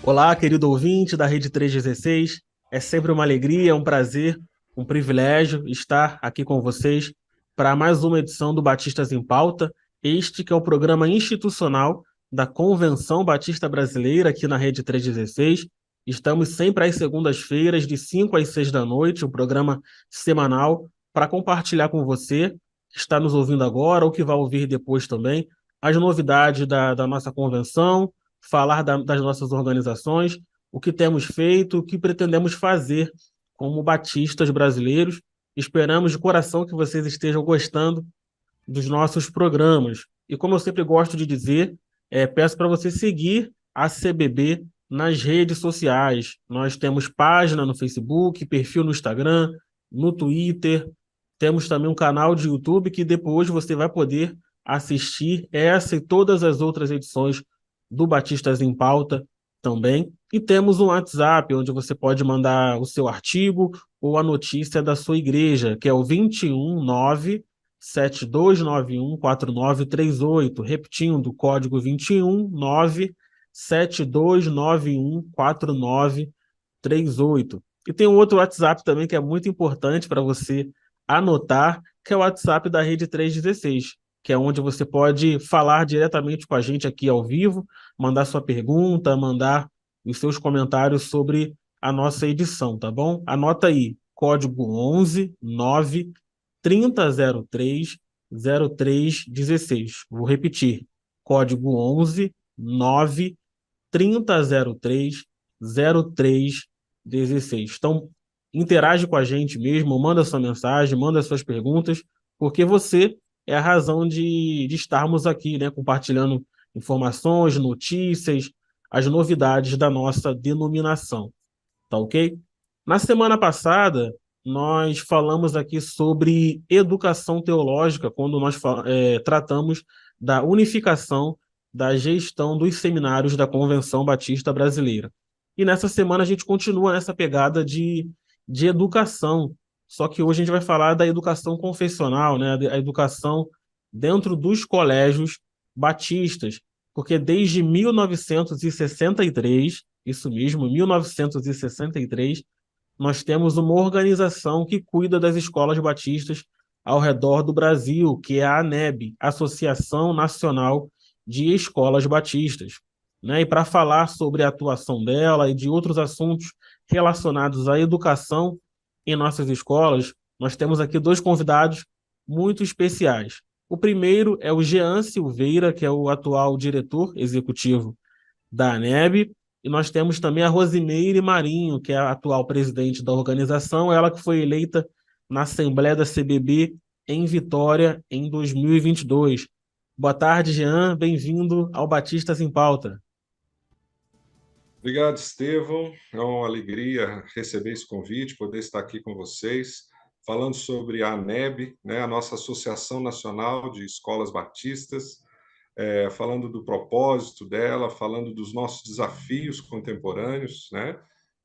Olá, querido ouvinte da Rede 316. É sempre uma alegria, um prazer, um privilégio estar aqui com vocês para mais uma edição do Batistas em Pauta. Este que é o programa institucional da Convenção Batista Brasileira aqui na Rede 316. Estamos sempre às segundas-feiras, de 5 às 6 da noite, um programa semanal para compartilhar com você que está nos ouvindo agora ou que vai ouvir depois também as novidades da nossa convenção, falar das nossas organizações, o que temos feito, o que pretendemos fazer como batistas brasileiros. Esperamos de coração que vocês estejam gostando dos nossos programas. E como eu sempre gosto de dizer, peço para você seguir a CBB nas redes sociais. Nós temos página no Facebook, perfil no Instagram, no Twitter, temos também um canal de YouTube que depois você vai poder assistir essa e todas as outras edições do Batistas em Pauta também. E temos um WhatsApp, onde você pode mandar o seu artigo ou a notícia da sua igreja, que é o 219 72914938, repetindo, o código 219 72914938. E tem um outro WhatsApp também que é muito importante para você anotar, que é o WhatsApp da Rede 316, que é onde você pode falar diretamente com a gente aqui ao vivo, mandar sua pergunta, mandar os seus comentários sobre a nossa edição, tá bom? Anota aí, código 11 9 3003 0316. Vou repetir, código 11 9 3003 0316. Então, interage com a gente mesmo, manda sua mensagem, manda suas perguntas, porque você é a razão de estarmos aqui, né, compartilhando informações, notícias, as novidades da nossa denominação, tá ok? Na semana passada, nós falamos aqui sobre educação teológica, quando nós tratamos da unificação da gestão dos seminários da Convenção Batista Brasileira. E nessa semana a gente continua nessa pegada de educação, só que hoje a gente vai falar da educação confessional, né? A educação dentro dos colégios batistas, porque desde 1963, isso mesmo, 1963, nós temos uma organização que cuida das escolas batistas ao redor do Brasil, que é a ANEB, Associação Nacional de Escolas Batistas. Né? E para falar sobre a atuação dela e de outros assuntos relacionados à educação em nossas escolas, nós temos aqui dois convidados muito especiais. O primeiro é o Jean Silveira, que é o atual diretor executivo da ANEB, e nós temos também a Rosimeire Marinho, que é a atual presidente da organização, ela que foi eleita na Assembleia da CBB em Vitória em 2022. Boa tarde, Jean, bem-vindo ao Batistas em Pauta. Obrigado, Estevão. É uma alegria receber esse convite, poder estar aqui com vocês, falando sobre a ANEB, né, a nossa Associação Nacional de Escolas Batistas, falando do propósito dela, falando dos nossos desafios contemporâneos, né,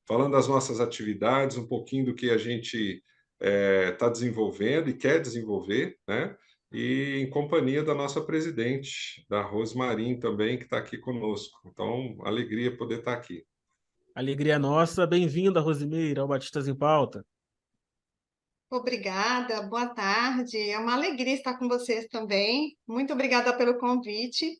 falando das nossas atividades, um pouquinho do que a gente está desenvolvendo e quer desenvolver, né, e em companhia da nossa presidente, da Rosmarin também, que está aqui conosco. Então, alegria poder estar aqui. Alegria nossa, bem-vinda, Rosimeire, ao Batistas em Pauta. Obrigada, boa tarde. É uma alegria estar com vocês também. Muito obrigada pelo convite.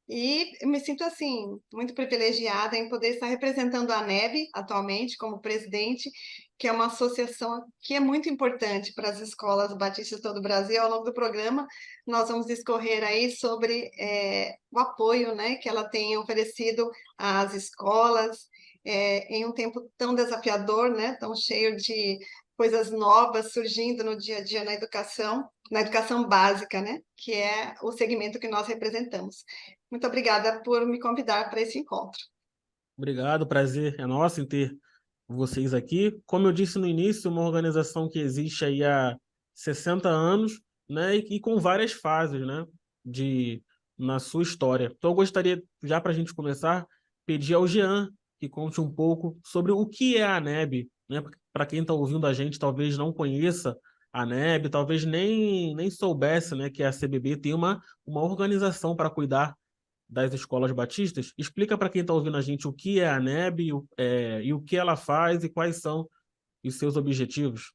E eu me sinto assim muito privilegiada em poder estar representando a NEB atualmente como presidente, que é uma associação que é muito importante para as escolas batistas de todo o Brasil. Ao longo do programa, nós vamos discorrer aí sobre o apoio, né, que ela tem oferecido às escolas em um tempo tão desafiador, né, tão cheio de coisas novas surgindo no dia a dia na educação básica, né, que é o segmento que nós representamos. Muito obrigada por me convidar para esse encontro. Obrigado, prazer é nosso em ter vocês aqui. Como eu disse no início, uma organização que existe aí há 60 anos, né, e com várias fases, né, de, na sua história. Então, eu gostaria, já para a gente começar, pedir ao Jean que conte um pouco sobre o que é a ANEB, né, para quem está ouvindo a gente, talvez não conheça a ANEB, talvez nem soubesse, né, que a CBB tem uma organização para cuidar das escolas batistas. Explica para quem está ouvindo a gente o que é a ANEB e o que ela faz e quais são os seus objetivos.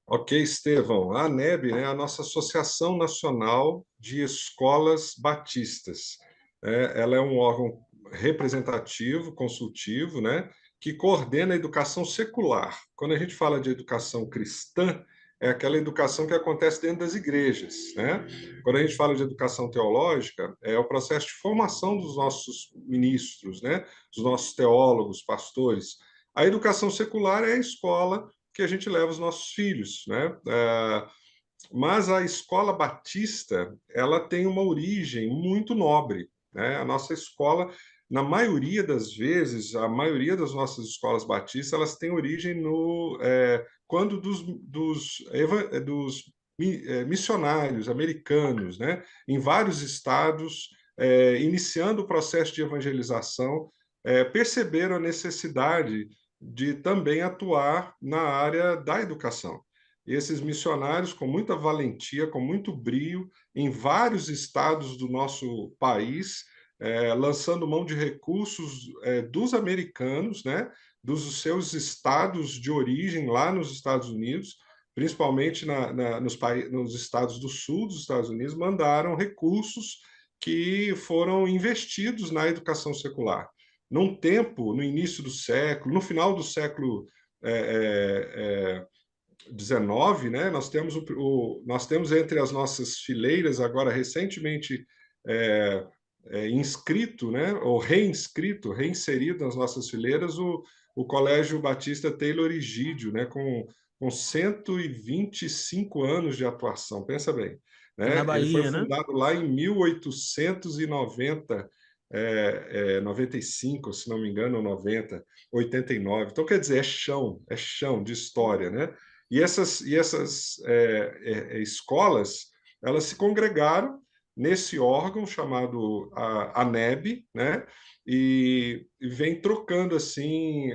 Ok, Estevão. A ANEB, né, é a nossa Associação Nacional de Escolas Batistas. Ela é um órgão representativo, consultivo, né, que coordena a educação secular. Quando a gente fala de educação cristã, é aquela educação que acontece dentro das igrejas, né? Quando a gente fala de educação teológica, é o processo de formação dos nossos ministros, né? Dos nossos teólogos, pastores. A educação secular é a escola que a gente leva os nossos filhos, né? Mas a escola batista, ela tem uma origem muito nobre, né? A nossa escola, na maioria das vezes, a maioria das nossas escolas batistas, elas têm origem quando dos missionários americanos, né? Em vários estados, iniciando o processo de evangelização, perceberam a necessidade de também atuar na área da educação. E esses missionários, com muita valentia, com muito brio, em vários estados do nosso país, lançando mão de recursos dos americanos, né, dos seus estados de origem lá nos Estados Unidos, principalmente nos estados do sul dos Estados Unidos, mandaram recursos que foram investidos na educação secular. Num tempo, no início do século, no final do século XIX, né, nós temos entre as nossas fileiras, agora recentemente inscrito, né, ou reinserido nas nossas fileiras, o Colégio Batista Taylor Egídio, né, com 125 anos de atuação, pensa bem. É na Né? Ele foi Bahia, né? fundado lá em 1890, 95, se não me engano, 90, 89. Então, quer dizer, é chão de história, né? E essas escolas, elas se congregaram nesse órgão chamado a ANEB, né? E vem trocando assim,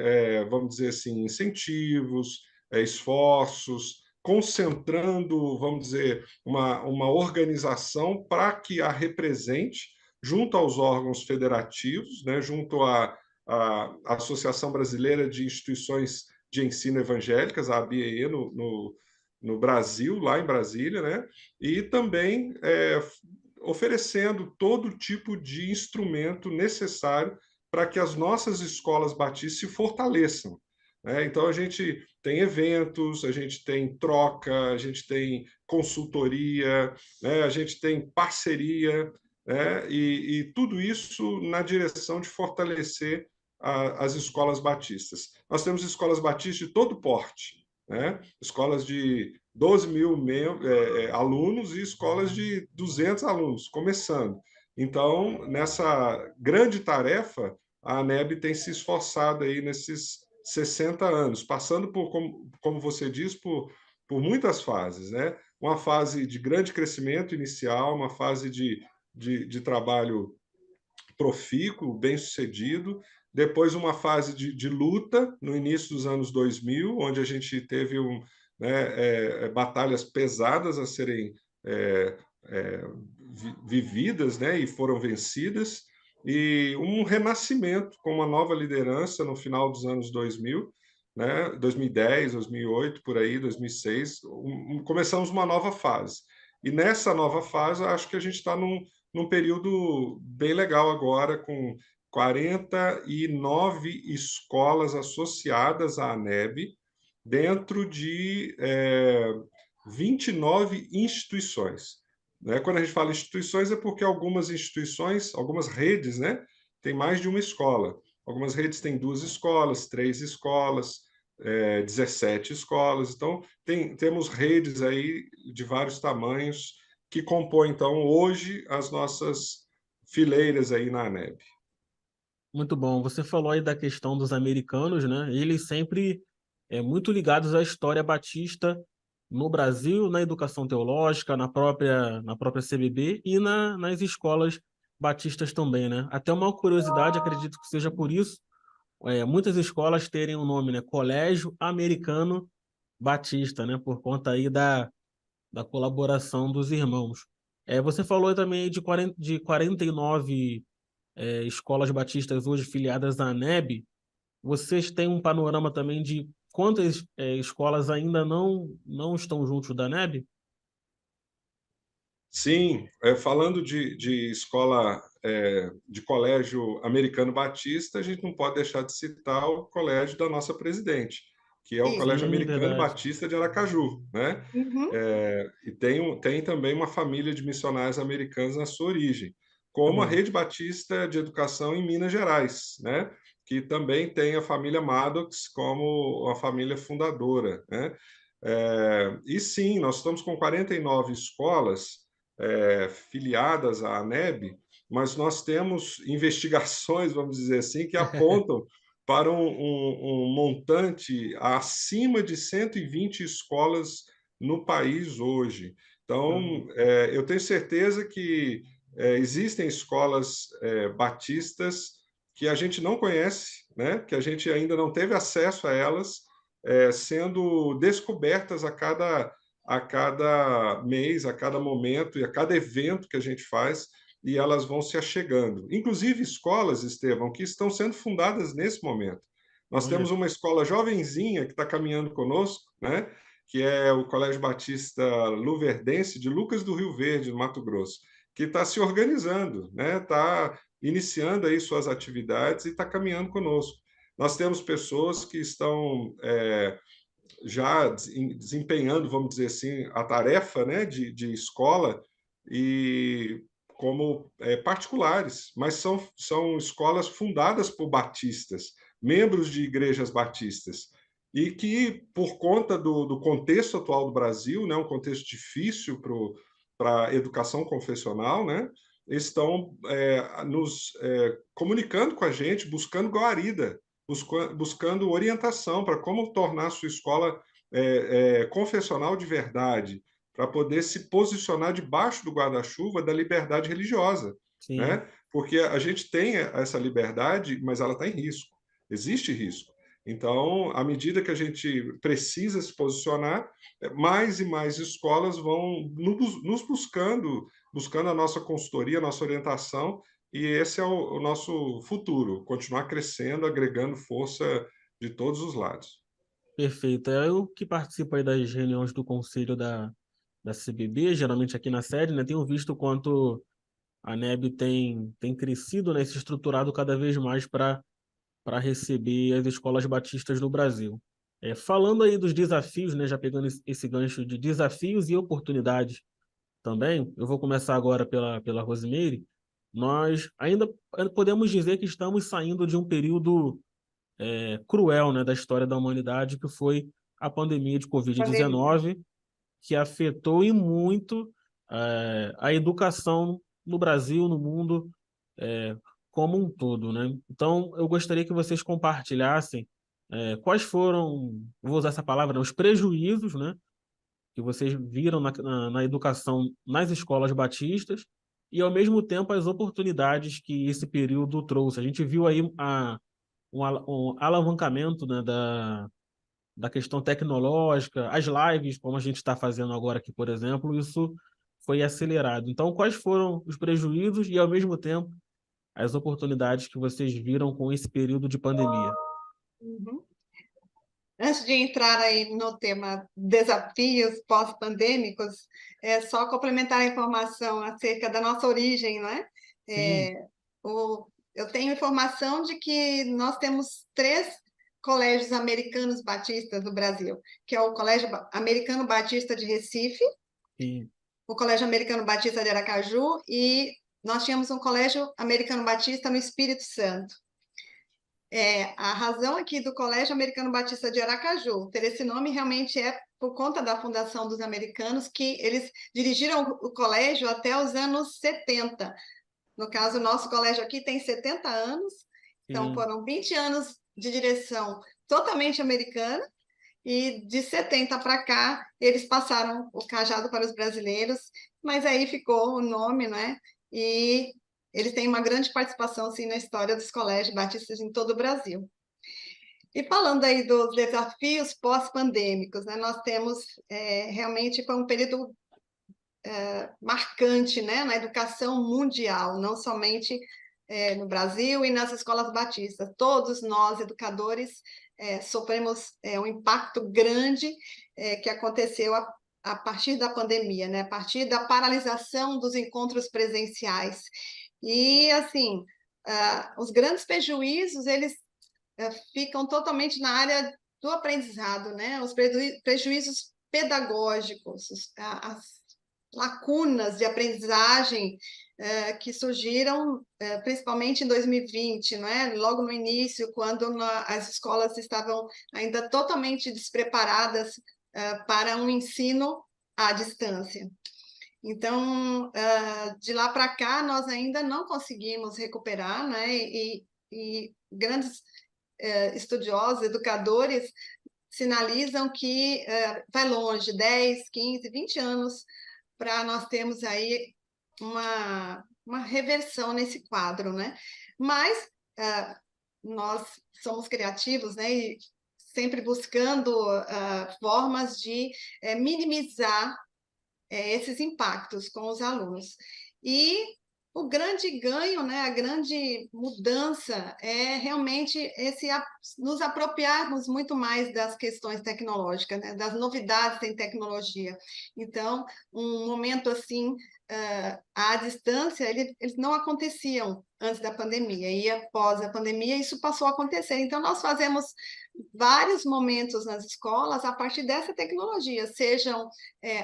vamos dizer assim, incentivos, esforços, concentrando, vamos dizer, uma organização para que a represente junto aos órgãos federativos, né? Junto à Associação Brasileira de Instituições de Ensino Evangélicas, a ABEE, no Brasil, lá em Brasília, né? E também oferecendo todo tipo de instrumento necessário para que as nossas escolas batistas se fortaleçam. Né? Então, a gente tem eventos, a gente tem troca, a gente tem consultoria, né? A gente tem parceria, né? E tudo isso na direção de fortalecer as escolas batistas. Nós temos escolas batistas de todo porte, né? Escolas de 12 mil alunos e escolas de 200 alunos, começando. Então, nessa grande tarefa, a ANEB tem se esforçado aí nesses 60 anos, passando por, como você diz, por muitas fases, né? Uma fase de grande crescimento inicial, uma fase de trabalho profícuo, bem-sucedido, depois uma fase de luta no início dos anos 2000, onde a gente teve batalhas pesadas a serem vividas, né, e foram vencidas, e um renascimento com uma nova liderança no final dos anos 2000, né, 2010, 2008, por aí, 2006, começamos uma nova fase. E nessa nova fase, acho que a gente está num período bem legal agora, com 49 escolas associadas à ANEB, dentro de 29 instituições. Né? Quando a gente fala instituições, é porque algumas instituições, algumas redes, né, têm mais de uma escola. Algumas redes têm 2 escolas, 3 escolas, 17 escolas. Então, temos redes aí de vários tamanhos que compõem, então, hoje as nossas fileiras aí na ANEB. Muito bom. Você falou aí da questão dos americanos, né? Eles sempre muito ligados à história batista no Brasil, na educação teológica, na própria CBB e nas escolas batistas também, né? Até uma curiosidade, acredito que seja por isso, muitas escolas terem o nome, né? Colégio Americano Batista, né? Por conta aí da colaboração dos irmãos. Você falou também de 49 escolas batistas hoje filiadas à ANEB. Vocês têm um panorama também de quantas escolas ainda não estão juntos da ANEB? Sim, falando de escola, de colégio americano batista, a gente não pode deixar de citar o colégio da nossa presidente, que é o Isso. Colégio Sim, Americano verdade. Batista de Aracaju, né? Uhum. E tem também uma família de missionários americanos na sua origem, Que como a bom. Rede Batista de Educação em Minas Gerais, né? Que também tem a família Maddox como a família fundadora, né? E sim, nós estamos com 49 escolas filiadas à ANEB, mas nós temos investigações, vamos dizer assim, que apontam para um montante acima de 120 escolas no país hoje. Então, eu tenho certeza que existem escolas batistas que a gente não conhece, né? Que a gente ainda não teve acesso a elas, sendo descobertas a cada mês, a cada momento e a cada evento que a gente faz, e elas vão se achegando. Inclusive escolas, Estevão, que estão sendo fundadas nesse momento. Nós Olha, temos uma escola jovenzinha que está caminhando conosco, né? Que é o Colégio Batista Luverdense de Lucas do Rio Verde, no Mato Grosso, que está se organizando, né? Está iniciando aí suas atividades e está caminhando conosco. Nós temos pessoas que estão já desempenhando, vamos dizer assim, a tarefa, né, de escola e como particulares, mas são escolas fundadas por batistas, membros de igrejas batistas, e que, por conta do contexto atual do Brasil, né, um contexto difícil para a educação confessional, né, estão nos comunicando com a gente, buscando guarida, buscando orientação para como tornar a sua escola confessional de verdade, para poder se posicionar debaixo do guarda-chuva da liberdade religiosa, sim. né? Porque a gente tem essa liberdade, mas ela está em risco, existe risco. Então, à medida que a gente precisa se posicionar, mais e mais escolas vão nos buscando a nossa consultoria, a nossa orientação, e esse é o nosso futuro, continuar crescendo, agregando força de todos os lados. Perfeito. Eu que participo aí das reuniões do conselho da CBB, geralmente aqui na sede, né, tenho visto o quanto a NEB tem crescido, né, se estruturado cada vez mais para receber as escolas batistas no Brasil. Falando aí dos desafios, né, já pegando esse gancho de desafios e oportunidades também, eu vou começar agora pela Rosemary. Nós ainda podemos dizer que estamos saindo de um período cruel, né, da história da humanidade, que foi a pandemia de Pandemia. Covid-19, que afetou e muito a educação no Brasil, no mundo, é, como um todo, né? Então, eu gostaria que vocês compartilhassem quais foram, vou usar essa palavra, né, os prejuízos, né, que vocês viram na educação nas escolas batistas e, ao mesmo tempo, as oportunidades que esse período trouxe. A gente viu aí um alavancamento, né, da questão tecnológica, as lives, como a gente está fazendo agora aqui, por exemplo, isso foi acelerado. Então, quais foram os prejuízos e, ao mesmo tempo, as oportunidades que vocês viram com esse período de pandemia? Uhum. Antes de entrar aí no tema desafios pós-pandêmicos, é só complementar a informação acerca da nossa origem, não é? Sim, Eu tenho informação de que nós temos três colégios americanos batistas no Brasil, que é o Colégio Americano Batista de Recife, sim, o Colégio Americano Batista de Aracaju e nós tínhamos um Colégio Americano Batista no Espírito Santo. A razão aqui do Colégio Americano Batista de Aracaju ter esse nome realmente é por conta da fundação dos americanos, que eles dirigiram o colégio até os anos 70. No caso, o nosso colégio aqui tem 70 anos, então sim. foram 20 anos de direção totalmente americana, e de 70 para cá eles passaram o cajado para os brasileiros, mas aí ficou o nome, né? E eles têm uma grande participação sim, na história dos colégios batistas em todo o Brasil. E falando aí dos desafios pós-pandêmicos, né, nós temos realmente foi um período marcante, né, na educação mundial, não somente no Brasil e nas escolas batistas. Todos nós, educadores, sofremos um impacto grande que aconteceu a partir da pandemia, né, a partir da paralisação dos encontros presenciais. E, assim, os grandes prejuízos, eles ficam totalmente na área do aprendizado, né? Os prejuízos pedagógicos, as lacunas de aprendizagem que surgiram principalmente em 2020, não é? Logo no início, quando as escolas estavam ainda totalmente despreparadas para um ensino à distância. Então, de lá para cá, nós ainda não conseguimos recuperar, né? E grandes estudiosos, educadores, sinalizam que vai longe, 10, 15, 20 anos, para nós termos aí uma reversão nesse quadro, né? Mas nós somos criativos, né? E sempre buscando formas de minimizar esses impactos com os alunos. E o grande ganho, né, a grande mudança é realmente nos apropriarmos muito mais das questões tecnológicas, né, das novidades em tecnologia. Então, um momento assim, à distância, eles não aconteciam antes da pandemia, e após a pandemia isso passou a acontecer. Então, nós fazemos vários momentos nas escolas a partir dessa tecnologia, sejam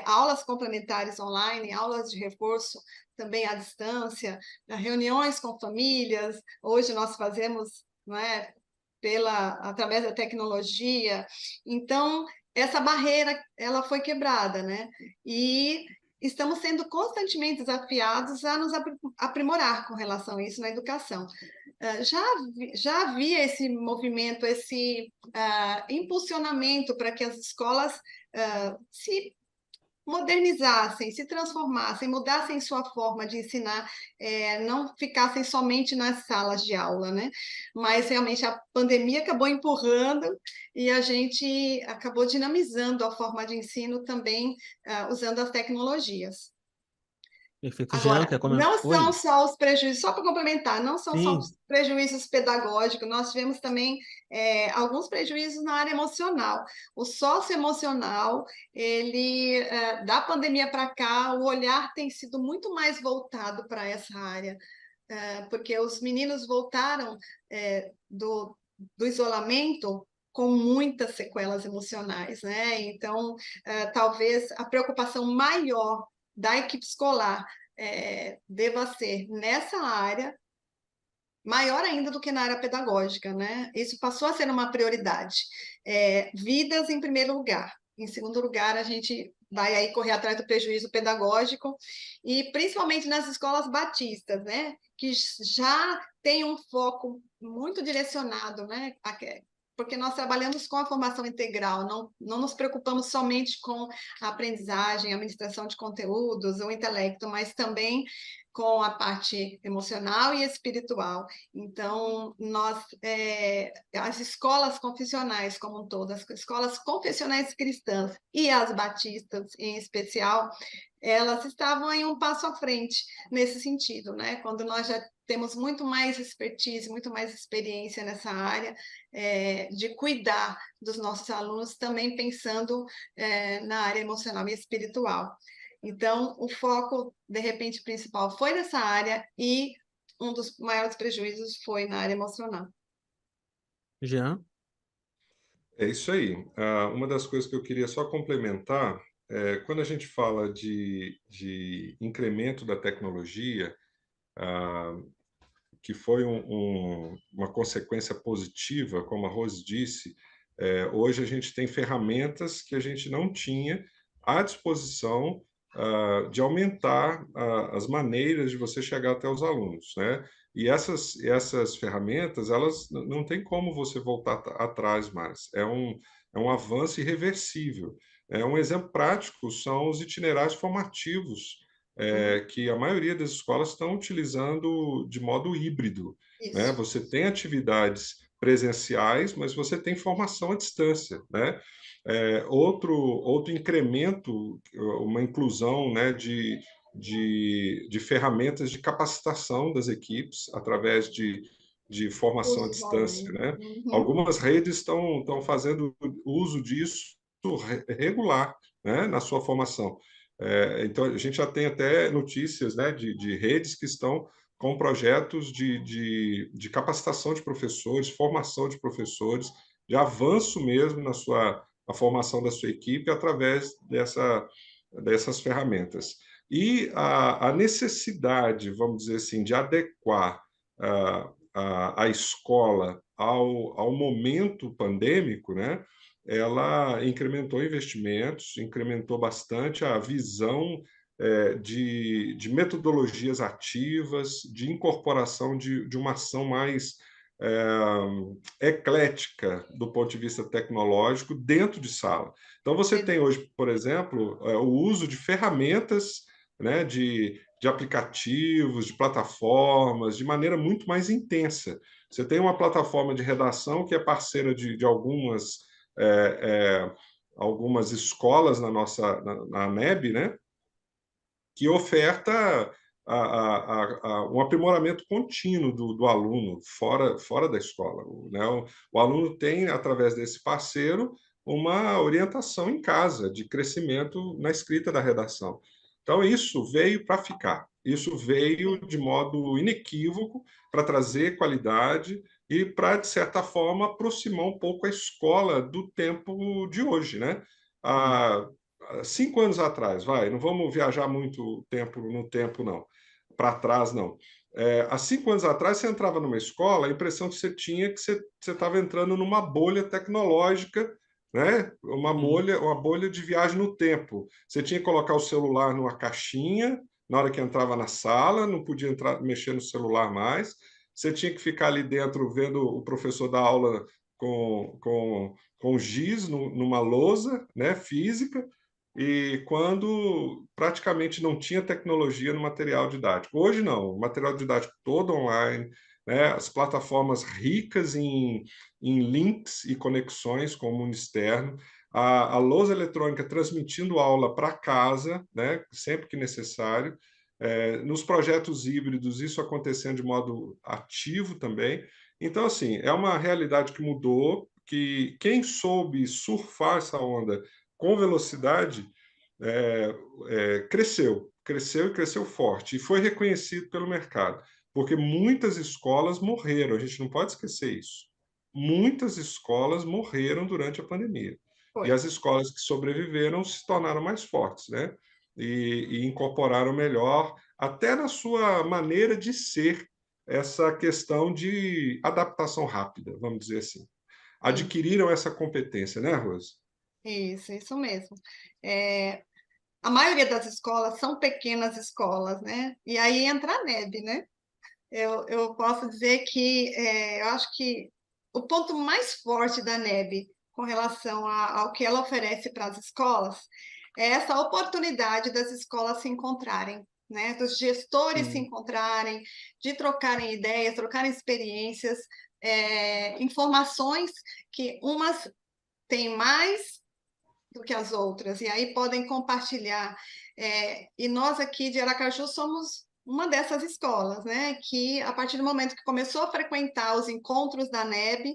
aulas complementares online, aulas de reforço também à distância, reuniões com famílias. Hoje nós fazemos, não é, através da tecnologia. Então, essa barreira ela foi quebrada, né? E estamos sendo constantemente desafiados a nos aprimorar com relação a isso na educação. Já havia esse movimento, esse impulsionamento para que as escolas se modernizassem, se transformassem, mudassem sua forma de ensinar, não ficassem somente nas salas de aula, né? Mas realmente a pandemia acabou empurrando e a gente acabou dinamizando a forma de ensino também usando as tecnologias. Perfeito. Jean, Agora, quer comentar? não são Oi. só os prejuízos, só para complementar, não são só Sim, os prejuízos pedagógicos, nós tivemos também alguns prejuízos na área emocional. O socioemocional, ele, da pandemia para cá, o olhar tem sido muito mais voltado para essa área, porque os meninos voltaram do isolamento com muitas sequelas emocionais, né? Então, talvez a preocupação maior da equipe escolar deva ser nessa área, maior ainda do que na área pedagógica, né? Isso passou a ser uma prioridade. Vidas em primeiro lugar. Em segundo lugar, a gente vai aí correr atrás do prejuízo pedagógico, e principalmente nas escolas batistas, né? Que já tem um foco muito direcionado, né? Porque nós trabalhamos com a formação integral, não nos preocupamos somente com a aprendizagem, a administração de conteúdos, o intelecto, mas também com a parte emocional e espiritual. Então, as escolas confessionais como um todo, as escolas confessionais cristãs e as batistas em especial, elas estavam em um passo à frente nesse sentido, né? Quando nós já temos muito mais expertise, muito mais experiência nessa área, de cuidar dos nossos alunos, também pensando na área emocional e espiritual. Então, o foco, de repente, principal foi nessa área, e um dos maiores prejuízos foi na área emocional. Jean. É isso aí. Uma das coisas que eu queria só complementar é quando a gente fala de incremento da tecnologia, que foi uma consequência positiva, como a Rose disse, hoje a gente tem ferramentas que a gente não tinha à disposição de aumentar as maneiras de você chegar até os alunos, né? E essas ferramentas, elas não tem como você voltar atrás mais. É um avanço irreversível. Um exemplo prático são os itinerários formativos, que a maioria das escolas estão utilizando de modo híbrido, né? Isso. Você tem atividades presenciais, mas você tem formação à distância, né? Outro incremento, uma inclusão, né, de ferramentas de capacitação das equipes através de formação à Cursos distância, online. né? Uhum. Algumas redes estão fazendo uso disso regular, né, na sua formação. Então, a gente já tem até notícias, né, de redes que estão com projetos de capacitação de professores, formação de professores, de avanço mesmo na formação da sua equipe através dessas ferramentas. E a necessidade, vamos dizer assim, de adequar a escola ao momento pandêmico, né? Ela incrementou investimentos, incrementou bastante a visão de metodologias ativas, de incorporação de uma ação mais eclética do ponto de vista tecnológico dentro de sala. Então, você tem hoje, por exemplo, o uso de ferramentas, né, de aplicativos, de plataformas, de maneira muito mais intensa. Você tem uma plataforma de redação que é parceira de algumas escolas na NEB, né, que oferta um aprimoramento contínuo do aluno fora da escola. Né? O aluno tem, através desse parceiro, uma orientação em casa de crescimento na escrita da redação. Então, isso veio para ficar. Isso veio de modo inequívoco para trazer qualidade e para, de certa forma, aproximar um pouco a escola do tempo de hoje, né? A, 5 anos atrás, não vamos viajar muito tempo no tempo, não, para trás, não. Há 5 anos atrás, você entrava numa escola, a impressão que você tinha é que você estava entrando numa bolha tecnológica, né? Uma bolha de viagem no tempo. Você tinha que colocar o celular numa caixinha na hora que entrava na sala, não podia mexer no celular mais. Você tinha que ficar ali dentro vendo o professor dar aula com giz numa lousa, né, física, e quando praticamente não tinha tecnologia no material didático. Hoje não, o material didático todo online, né, as plataformas ricas em links e conexões com o mundo externo, a lousa eletrônica transmitindo aula para casa, né, sempre que necessário, nos projetos híbridos isso acontecendo de modo ativo também. Então, assim, é uma realidade que mudou, que quem soube surfar essa onda com velocidade, cresceu e cresceu forte, e foi reconhecido pelo mercado, porque muitas escolas morreram, a gente não pode esquecer isso. Muitas escolas morreram durante a pandemia. E Foi. as escolas que sobreviveram se tornaram mais fortes, né? E incorporaram melhor, até na sua maneira de ser, essa questão de adaptação rápida, vamos dizer assim. Adquiriram essa competência, né, Rose? Isso mesmo. É, a maioria das escolas são pequenas escolas, né? E aí entra a NEB, né? Eu posso dizer que eu acho que o ponto mais forte da NEB com relação ao que ela oferece para as escolas é essa oportunidade das escolas se encontrarem, né? Dos gestores se Sim. encontrarem, de trocarem ideias, trocarem experiências, informações que umas têm mais do que as outras, e aí podem compartilhar. E nós aqui de Aracaju somos uma dessas escolas, né? Que a partir do momento que começou a frequentar os encontros da NEB,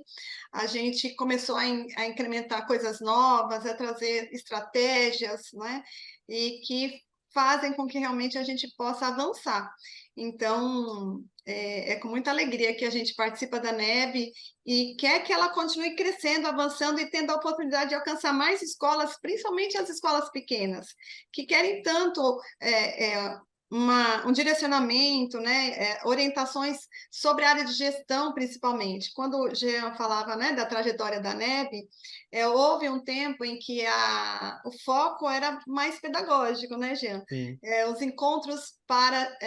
a gente começou a incrementar coisas novas, a trazer estratégias, né? E que fazem com que realmente a gente possa avançar. Então, é com muita alegria que a gente participa da NEB e quer que ela continue crescendo, avançando e tendo a oportunidade de alcançar mais escolas, principalmente as escolas pequenas, que querem tanto um direcionamento, né, orientações sobre a área de gestão, principalmente. Quando o Jean falava, né, da trajetória da NEB, houve um tempo em que o foco era mais pedagógico, né, Jean? Sim. Os encontros para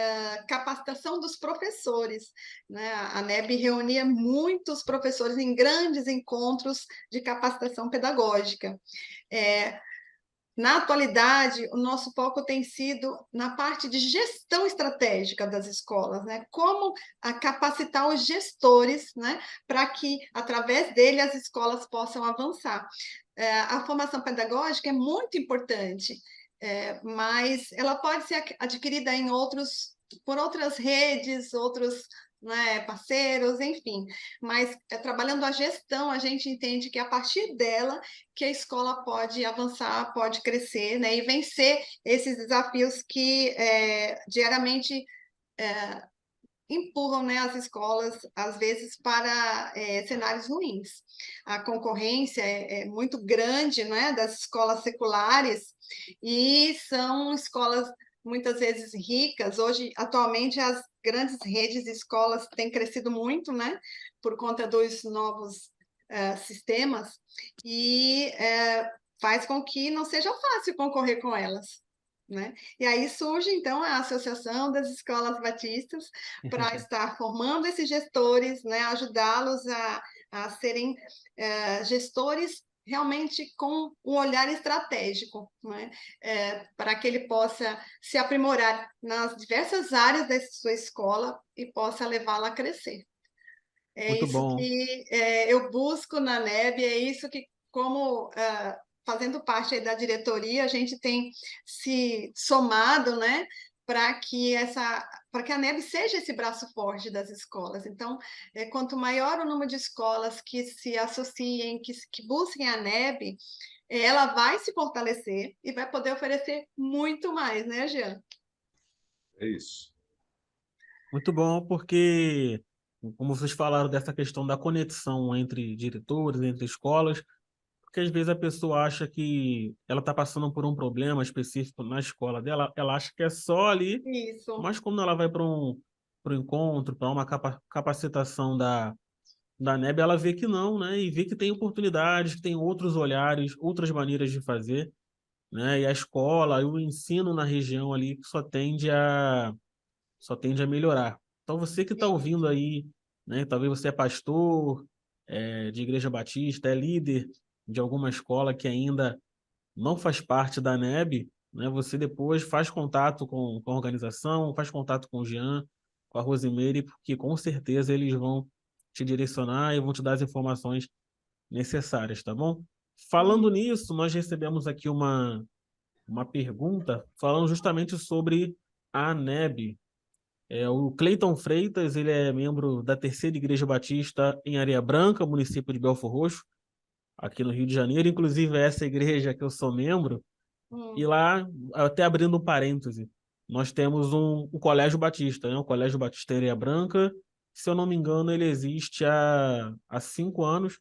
capacitação dos professores, né? A NEB reunia muitos professores em grandes encontros de capacitação pedagógica. Na atualidade, o nosso foco tem sido na parte de gestão estratégica das escolas, né? Como capacitar os gestores, né? Para que, através dele, as escolas possam avançar. A formação pedagógica é muito importante, mas ela pode ser adquirida por outras redes, outros, né, parceiros, enfim. Mas trabalhando a gestão, a gente entende que a partir dela que a escola pode avançar, pode crescer, né, e vencer esses desafios que diariamente empurram, né, as escolas, às vezes, para cenários ruins. A concorrência é muito grande, né, das escolas seculares, e são escolas muitas vezes ricas. Hoje, atualmente, as grandes redes de escolas têm crescido muito, né, por conta dos novos sistemas, e faz com que não seja fácil concorrer com elas, né? E aí surge, então, a Associação das Escolas Batistas para estar formando esses gestores, né? Ajudá-los a serem gestores realmente com um olhar estratégico, né? Para que ele possa se aprimorar nas diversas áreas da sua escola e possa levá-la a crescer. É Muito isso bom. que eu busco na NEB, é isso que, como fazendo parte aí da diretoria, a gente tem se somado, né, para que a NEB seja esse braço forte das escolas. Então, quanto maior o número de escolas que se associem, que busquem a NEB, ela vai se fortalecer e vai poder oferecer muito mais, né, Jean? É isso. Muito bom, porque, como vocês falaram dessa questão da conexão entre diretores, entre escolas, porque às vezes a pessoa acha que ela está passando por um problema específico na escola dela, ela acha que é só ali, Isso. mas quando ela vai para um encontro, para uma capacitação da NEB, ela vê que não, né? E vê que tem oportunidades, que tem outros olhares, outras maneiras de fazer, né? E a escola, e o ensino na região ali só tende a melhorar. Então, você que está ouvindo aí, né, talvez você é pastor de igreja batista, é líder de alguma escola que ainda não faz parte da NEB, né, você depois faz contato com a organização, faz contato com o Jean, com a Rosimeire, porque com certeza eles vão te direcionar e vão te dar as informações necessárias, tá bom? Falando Hum. nisso, nós recebemos aqui uma pergunta falando justamente sobre a NEB. O Cleiton Freitas, ele é membro da Terceira Igreja Batista em Areia Branca, município de Belford Roxo, aqui no Rio de Janeiro. Inclusive, é essa igreja que eu sou membro. E Hum. lá, até abrindo um parêntese, nós temos um Colégio Batista, né? O Colégio Batista em Areia Branca. Se eu não me engano, ele existe há 5 anos,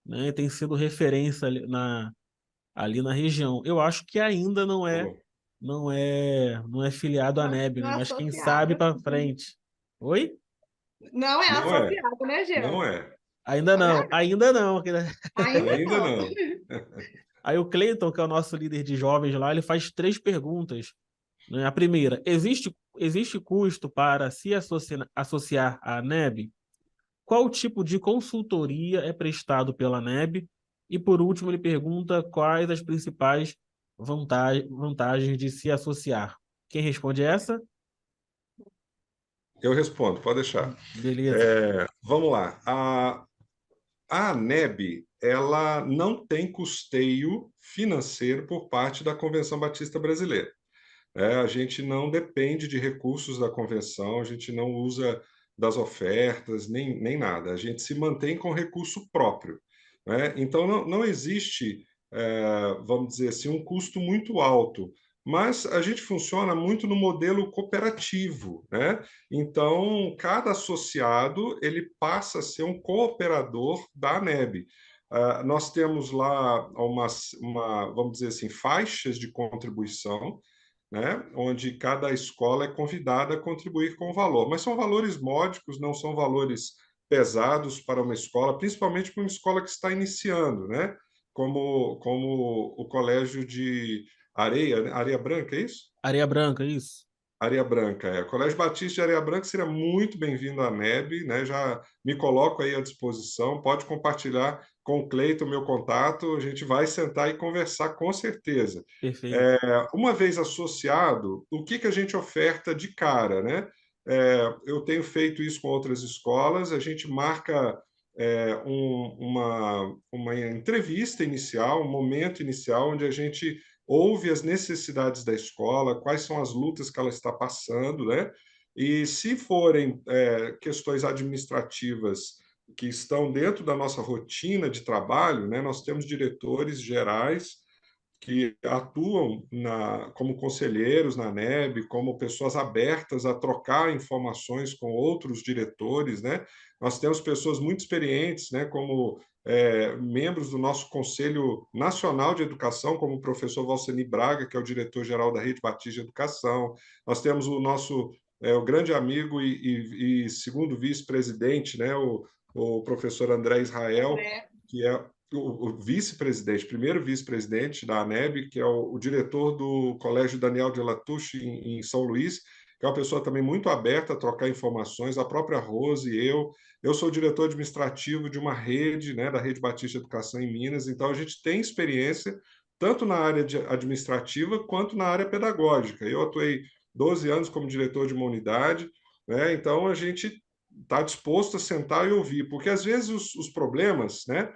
né? E tem sido referência ali na região. Eu acho que ainda não é, Pô, não é, não é filiado à NEB, Não né? é Mas quem sabe associado. para frente. Oi? Não é não é, associado, né, Jean? não é. Ainda Olha, não, ainda não. ainda Ainda não. não. Aí o Cleiton, que é o nosso líder de jovens lá, ele faz 3 perguntas, né? A primeira, existe custo para se associar à NEB? Qual tipo de consultoria é prestado pela NEB? E por último, ele pergunta quais as principais vantagens de se associar. Quem responde essa? Eu respondo, pode deixar. Beleza. Vamos lá. A ANEB, ela não tem custeio financeiro por parte da Convenção Batista Brasileira. A gente não depende de recursos da convenção, a gente não usa das ofertas, nem nada. A gente se mantém com recurso próprio, né? Então, não existe, vamos dizer assim, um custo muito alto, mas a gente funciona muito no modelo cooperativo, né? Então, cada associado ele passa a ser um cooperador da ANEB. Nós temos lá vamos dizer assim, faixas de contribuição, né? Onde cada escola é convidada a contribuir com valor. Mas são valores módicos, não são valores pesados para uma escola, principalmente para uma escola que está iniciando, né? Como o Colégio de Areia, né? Areia Branca, é isso? Areia Branca, isso? Areia Branca. Colégio Batista de Areia Branca seria muito bem-vindo à ANEB, né? Já me coloco aí à disposição, pode compartilhar com o Cleiton meu contato, a gente vai sentar e conversar com certeza. Perfeito. Uma vez associado, o que a gente oferta de cara, né? Eu tenho feito isso com outras escolas, a gente marca uma entrevista inicial, um momento inicial, onde a gente ouve as necessidades da escola, quais são as lutas que ela está passando, né? E se forem questões administrativas que estão dentro da nossa rotina de trabalho, né? Nós temos diretores gerais que atuam como conselheiros na NEB, como pessoas abertas a trocar informações com outros diretores, né? Nós temos pessoas muito experientes, né? Como membros do nosso Conselho Nacional de Educação, como o professor Valceni Braga, que é o diretor-geral da Rede Batista de Educação. Nós temos o nosso o grande amigo e segundo vice-presidente, né? O professor André Israel, que é o vice-presidente, primeiro vice-presidente da ANEB, que é o diretor do Colégio Daniel de Latouche, em São Luís, que é uma pessoa também muito aberta a trocar informações, a própria Rose e eu sou diretor administrativo de uma rede, né, da Rede Batista de Educação em Minas, então a gente tem experiência tanto na área administrativa quanto na área pedagógica. Eu atuei 12 anos como diretor de uma unidade, né, então a gente está disposto a sentar e ouvir, porque às vezes os problemas, né,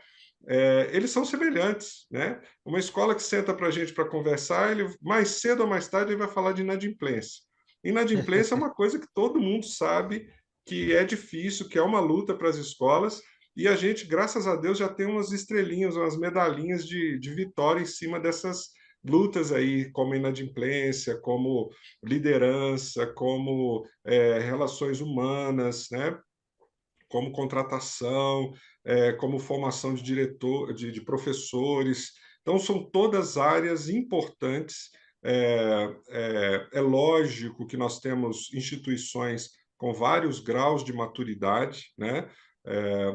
eles são semelhantes, né? Uma escola que senta para a gente para conversar, ele mais cedo ou mais tarde ele vai falar de inadimplência. Inadimplência é uma coisa que todo mundo sabe que é difícil, que é uma luta para as escolas, e a gente, graças a Deus, já tem umas estrelinhas, umas medalhinhas de vitória em cima dessas lutas aí, como inadimplência, como liderança, como relações humanas, né? Como contratação, como formação de diretor, de professores. Então, são todas áreas importantes. É lógico que nós temos instituições com vários graus de maturidade, né?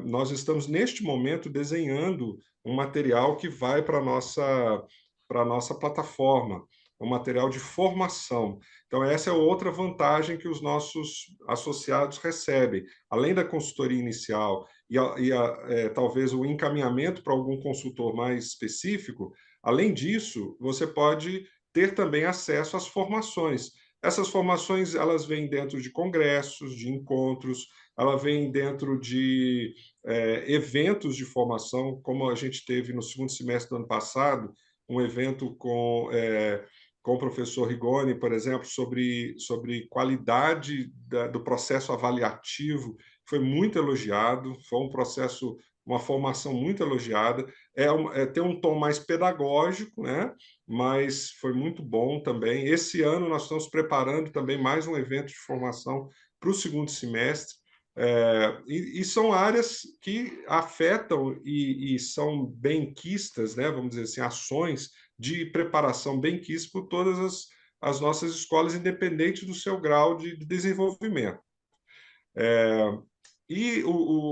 Nós estamos, neste momento, desenhando um material que vai para a nossa plataforma, um material de formação. Então, essa é outra vantagem que os nossos associados recebem. Além da consultoria inicial talvez o encaminhamento para algum consultor mais específico, além disso, você pode ter também acesso às formações. Essas formações elas vêm dentro de congressos, de encontros, ela vem dentro de eventos de formação, como a gente teve no segundo semestre do ano passado, um evento com o professor Rigoni, por exemplo, sobre qualidade do processo avaliativo, foi muito elogiado, foi um processo, uma formação muito elogiada, tem um tom mais pedagógico, né? Mas foi muito bom também. Esse ano nós estamos preparando também mais um evento de formação para o segundo semestre, e são áreas que afetam e são benquistas, né? Vamos dizer assim, ações de preparação benquistas por todas as nossas escolas, independente do seu grau de desenvolvimento.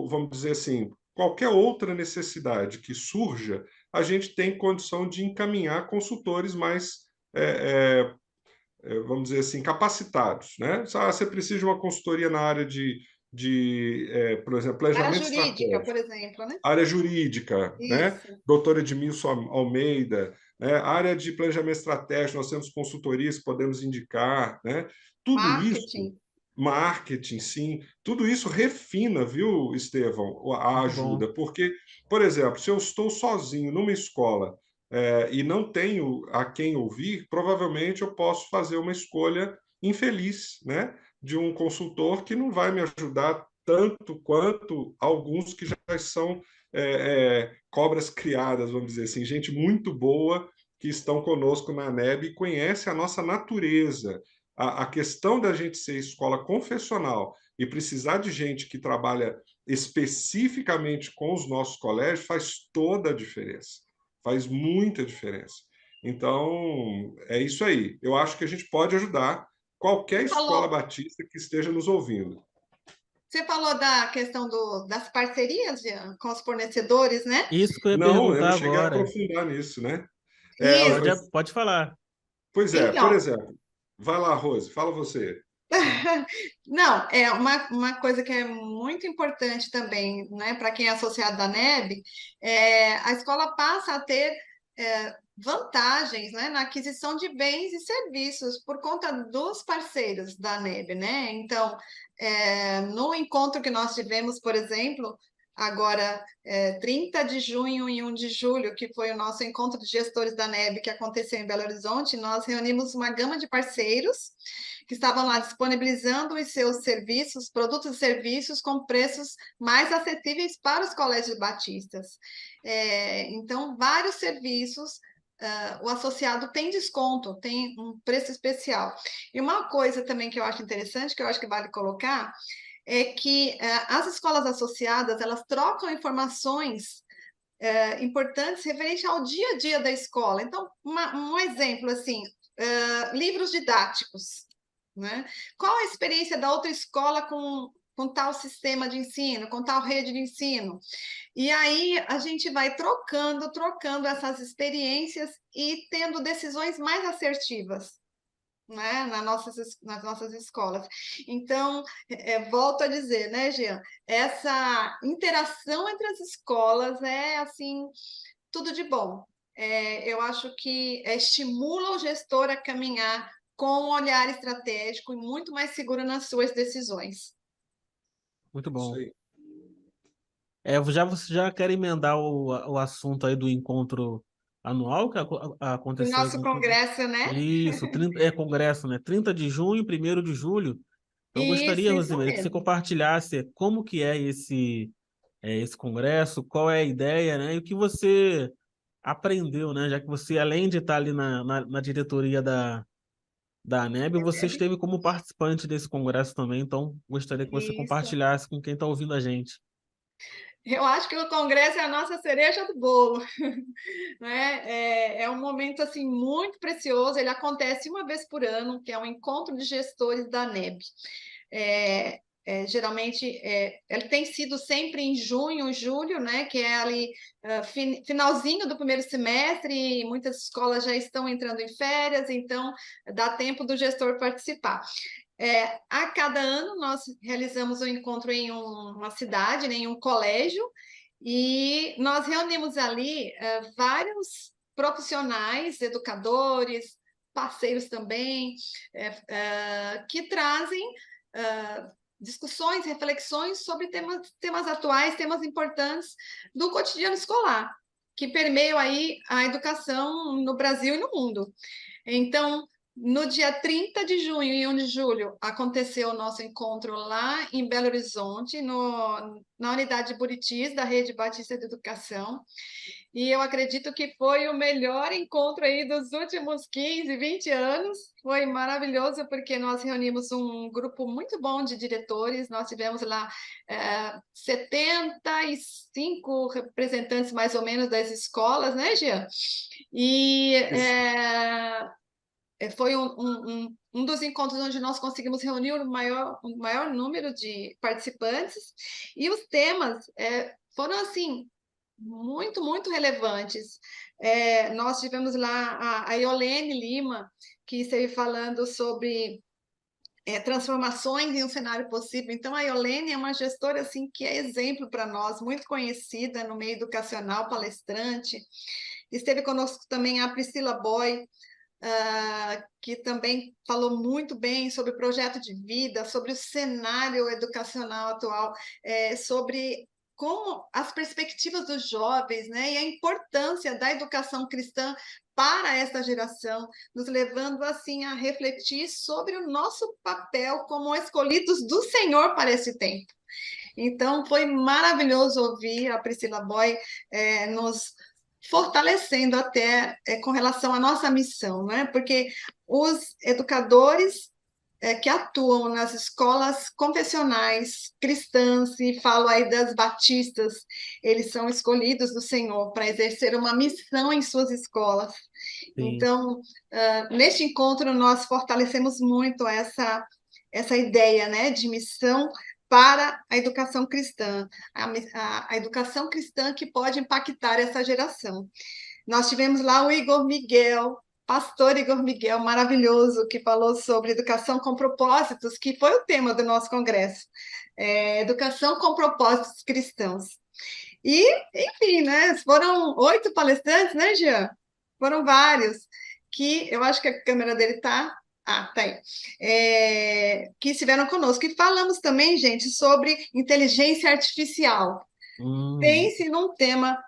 Vamos dizer assim, qualquer outra necessidade que surja, a gente tem condição de encaminhar consultores mais, vamos dizer assim, capacitados, né? Você precisa de uma consultoria na área por exemplo, planejamento jurídica, estratégico, por exemplo, né? área jurídica, né? Isso. Doutora Edmilson Almeida, né? Área de planejamento estratégico, nós temos consultorias que podemos indicar, né? Tudo isso, Marketing. marketing, sim, tudo isso refina, viu, Estevão, a Muito bom. ajuda, porque, por exemplo, se eu estou sozinho numa escola e não tenho a quem ouvir, provavelmente eu posso fazer uma escolha infeliz, né? De um consultor que não vai me ajudar tanto quanto alguns que já são cobras criadas, vamos dizer assim, gente muito boa que estão conosco na ANEB e conhece a nossa natureza. A questão da gente ser escola confessional e precisar de gente que trabalha especificamente com os nossos colégios faz toda a diferença, faz muita diferença. Então, é isso aí. Eu acho que a gente pode ajudar qualquer escola batista que esteja nos ouvindo. Você falou da questão das parcerias com os fornecedores, né? Isso que eu ia Não, eu perguntar não cheguei a agora. aprofundar nisso, né? Isso. Pode falar. Pois é, por Então, exemplo, Vai lá, Rose, fala você. Não, é uma coisa que é muito importante também, né, para quem é associado da NEB, a escola passa a ter vantagens, né, na aquisição de bens e serviços por conta dos parceiros da NEB, né? Então, no encontro que nós tivemos, por exemplo, agora 30 de junho e 1 de julho, que foi o nosso encontro de gestores da NEB que aconteceu em Belo Horizonte, nós reunimos uma gama de parceiros que estavam lá disponibilizando os seus serviços, produtos e serviços com preços mais acessíveis para os colégios batistas. Então, vários serviços, o associado tem desconto, tem um preço especial. E uma coisa também que eu acho interessante, que eu acho que vale colocar, é que as escolas associadas, elas trocam informações importantes referente ao dia a dia da escola. Então, um exemplo assim, livros didáticos, né? Qual a experiência da outra escola com tal sistema de ensino, com tal rede de ensino? E aí a gente vai trocando essas experiências e tendo decisões mais assertivas, né, nas nossas escolas. Então, volto a dizer, né, Jean, essa interação entre as escolas é, assim, tudo de bom. Eu acho que estimula o gestor a caminhar com um olhar estratégico e muito mais seguro nas suas decisões. Muito Isso bom. aí. Você já quer emendar o assunto aí do encontro anual que O aconteceu aí nosso congresso, né? isso, 30, congresso, né? 30 de junho, 1º de julho. Eu gostaria, Isso Rosemary, que você mesmo. compartilhasse como que é esse congresso, qual é a ideia, né? E o que você aprendeu, né? Já que você, além de estar ali na diretoria da ANEB, você esteve como participante desse congresso também, então gostaria que você Isso. compartilhasse com quem está ouvindo a gente. Eu acho que o congresso é a nossa cereja do bolo, né? É um momento assim muito precioso. Ele acontece uma vez por ano, que é um encontro de gestores da NEB. Geralmente ele tem sido sempre em junho, julho, né? Que é ali finalzinho do primeiro semestre, e muitas escolas já estão entrando em férias, então dá tempo do gestor participar. A cada ano nós realizamos um encontro em uma cidade, né, em um colégio, e nós reunimos ali vários profissionais, educadores, parceiros também, que trazem discussões, reflexões sobre temas atuais, temas importantes do cotidiano escolar, que permeiam aí a educação no Brasil e no mundo. Então, no dia 30 de junho e 1 de julho, aconteceu o nosso encontro lá em Belo Horizonte, na unidade de Buritis, da Rede Batista de Educação. E eu acredito que foi o melhor encontro aí dos últimos 15, 20 anos. Foi maravilhoso, porque nós reunimos um grupo muito bom de diretores. Nós tivemos lá 75 representantes, mais ou menos, das escolas, né, Gia? E Isso. foi um dos encontros onde nós conseguimos reunir o maior número de participantes, e os temas foram, assim, muito, muito relevantes. Nós tivemos lá a Iolene Lima, que esteve falando sobre transformações em um cenário possível. Então, a Iolene é uma gestora assim, que é exemplo para nós, muito conhecida no meio educacional, palestrante. Esteve conosco também a Priscila Boy, que também falou muito bem sobre o projeto de vida, sobre o cenário educacional atual, sobre como as perspectivas dos jovens, né, e a importância da educação cristã para essa geração, nos levando assim a refletir sobre o nosso papel como escolhidos do Senhor para esse tempo. Então, foi maravilhoso ouvir a Priscila Boy nos fortalecendo até com relação à nossa missão, né? Porque os educadores que atuam nas escolas confessionais cristãs, e falo aí das batistas, eles são escolhidos do Senhor para exercer uma missão em suas escolas. Sim. Então, neste encontro, nós fortalecemos muito essa ideia, né, de missão para a educação cristã, a educação cristã que pode impactar essa geração. Nós tivemos lá o Igor Miguel, pastor Igor Miguel, maravilhoso, que falou sobre educação com propósitos, que foi o tema do nosso congresso. Educação com propósitos cristãos. E, enfim, né? Foram 8 palestrantes, né, Jean? Foram vários, que eu acho que a câmera dele está. Ah, tá aí. Que estiveram conosco. E falamos também, gente, sobre inteligência artificial. Pense num tema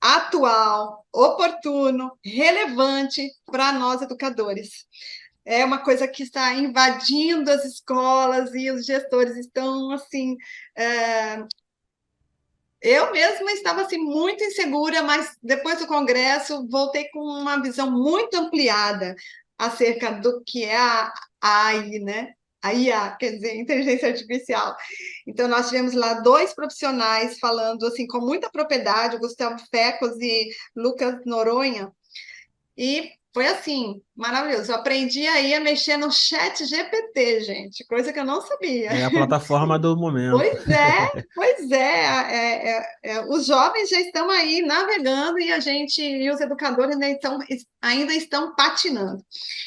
atual, oportuno, relevante para nós educadores. É uma coisa que está invadindo as escolas e os gestores estão assim. Eu mesma estava assim muito insegura, mas depois do congresso voltei com uma visão muito ampliada acerca do que é a AI, né? A IA, quer dizer, inteligência artificial. Então, nós tivemos lá 2 profissionais falando assim com muita propriedade, o Gustavo Fecos e Lucas Noronha, e foi assim, maravilhoso. Eu aprendi aí a mexer no chat GPT, gente, coisa que eu não sabia. É a plataforma do momento. Pois é. Os jovens já estão aí navegando e a gente e os educadores ainda estão patinando.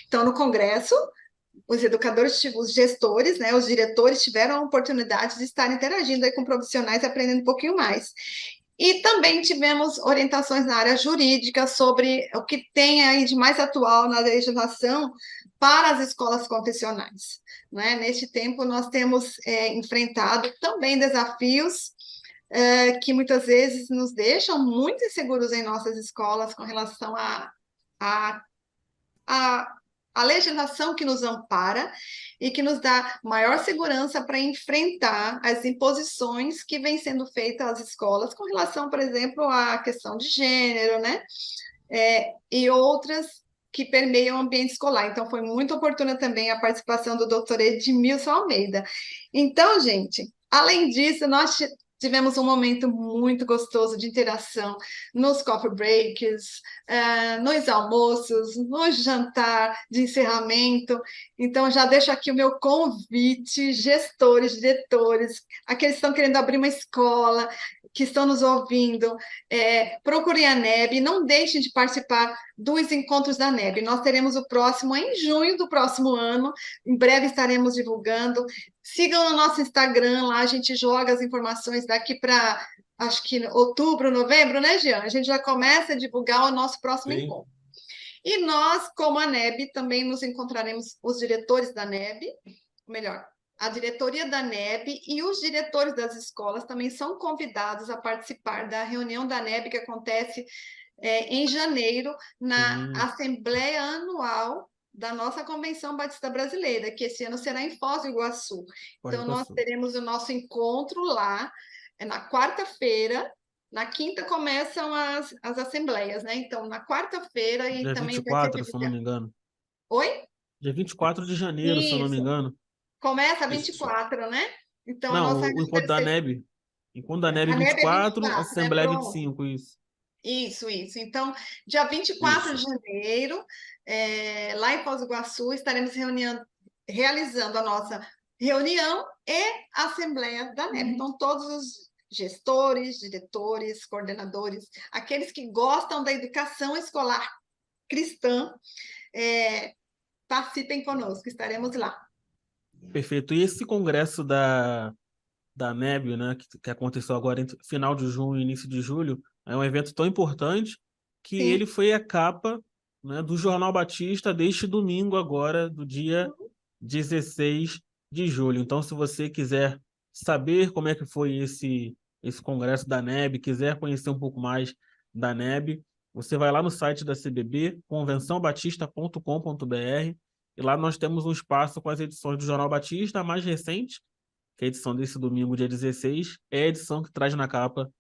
Então, no congresso, os educadores, os gestores, né, os diretores tiveram a oportunidade de estar interagindo aí com profissionais, aprendendo um pouquinho mais. E também tivemos orientações na área jurídica sobre o que tem aí de mais atual na legislação para as escolas confessionais. Né? Neste tempo, nós temos enfrentado também desafios que muitas vezes nos deixam muito inseguros em nossas escolas com relação a a legislação que nos ampara e que nos dá maior segurança para enfrentar as imposições que vêm sendo feitas às escolas com relação, por exemplo, à questão de gênero, né? E outras que permeiam o ambiente escolar. Então, foi muito oportuna também a participação do doutor Edmilson Almeida. Então, gente, além disso, nós tivemos um momento muito gostoso de interação nos coffee breaks, nos almoços, no jantar de encerramento. Então, já deixo aqui o meu convite, gestores, diretores, aqueles que estão querendo abrir uma escola, que estão nos ouvindo, procurem a NEB, não deixem de participar dos encontros da NEB. Nós teremos o próximo em junho do próximo ano, em breve estaremos divulgando. Sigam no nosso Instagram, lá a gente joga as informações daqui para, acho que outubro, novembro, né, Jean? A gente já começa a divulgar o nosso próximo encontro. E nós, como a NEB, também nos encontraremos, os diretores da NEB, melhor, a diretoria da NEB e os diretores das escolas também são convidados a participar da reunião da NEB que acontece em janeiro, na Assembleia Anual da nossa Convenção Batista Brasileira, que esse ano será em Foz do Iguaçu. Então, nós teremos o nosso encontro lá, na quarta-feira. Na quinta começam as assembleias, né? Então, na quarta-feira e Dia também 24, se eu não me engano. Oi? Dia 24 de janeiro, se eu não me engano. Começa 24, né? Então, a não, nossa o encontro da NEB. Encontro da NEB a NEB 24, 24, Assembleia né? 25, isso. Isso. Então, dia 24 de janeiro, lá em Foz do Iguaçu, estaremos realizando a nossa reunião e assembleia da NEB. Então, todos os gestores, diretores, coordenadores, aqueles que gostam da educação escolar cristã, participem conosco, estaremos lá. Perfeito. E esse congresso da NEB, né, que aconteceu agora entre final de junho e início de julho, é um evento tão importante que Sim. ele foi a capa, né, do Jornal Batista deste domingo agora, do dia 16 de julho. Então, se você quiser saber como é que foi esse congresso da NEB, quiser conhecer um pouco mais da NEB, você vai lá no site da CBB, convençãobatista.com.br, e lá nós temos um espaço com as edições do Jornal Batista, a mais recente, que é a edição desse domingo, dia 16, é a edição que traz na capa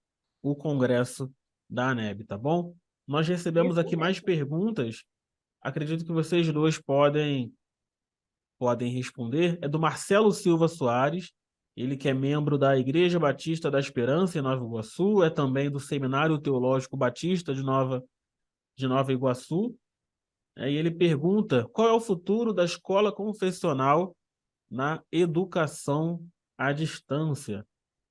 o congresso da ANEB, tá bom? Nós recebemos aqui mais perguntas, acredito que vocês dois podem responder. É do Marcelo Silva Soares, ele que é membro da Igreja Batista da Esperança em Nova Iguaçu, é também do Seminário Teológico Batista de Nova Iguaçu. E ele pergunta qual é o futuro da escola confessional na educação à distância.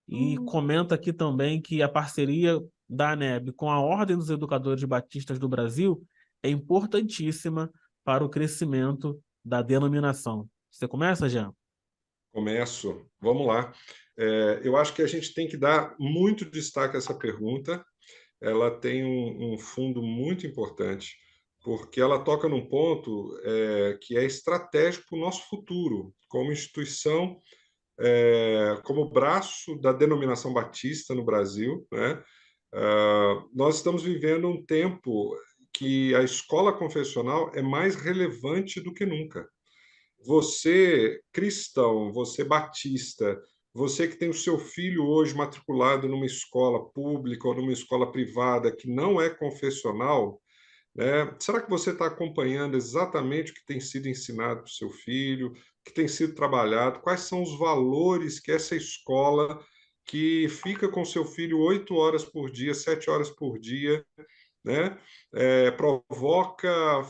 E comenta aqui também que a parceria da ANEB com a Ordem dos Educadores Batistas do Brasil é importantíssima para o crescimento da denominação. Você começa, Jean? Começo. Vamos lá. Eu acho que a gente tem que dar muito destaque a essa pergunta. Ela tem um fundo muito importante, porque ela toca num ponto que é estratégico para o nosso futuro, como instituição, como braço da denominação batista no Brasil, né? Nós estamos vivendo um tempo que a escola confessional é mais relevante do que nunca. Você, cristão, você batista, você que tem o seu filho hoje matriculado numa escola pública ou numa escola privada que não é confessional, né? Será que você está acompanhando exatamente o que tem sido ensinado para o seu filho, o que tem sido trabalhado, quais são os valores que essa escola que fica com seu filho 8 horas por dia, 7 horas por dia, né? Provoca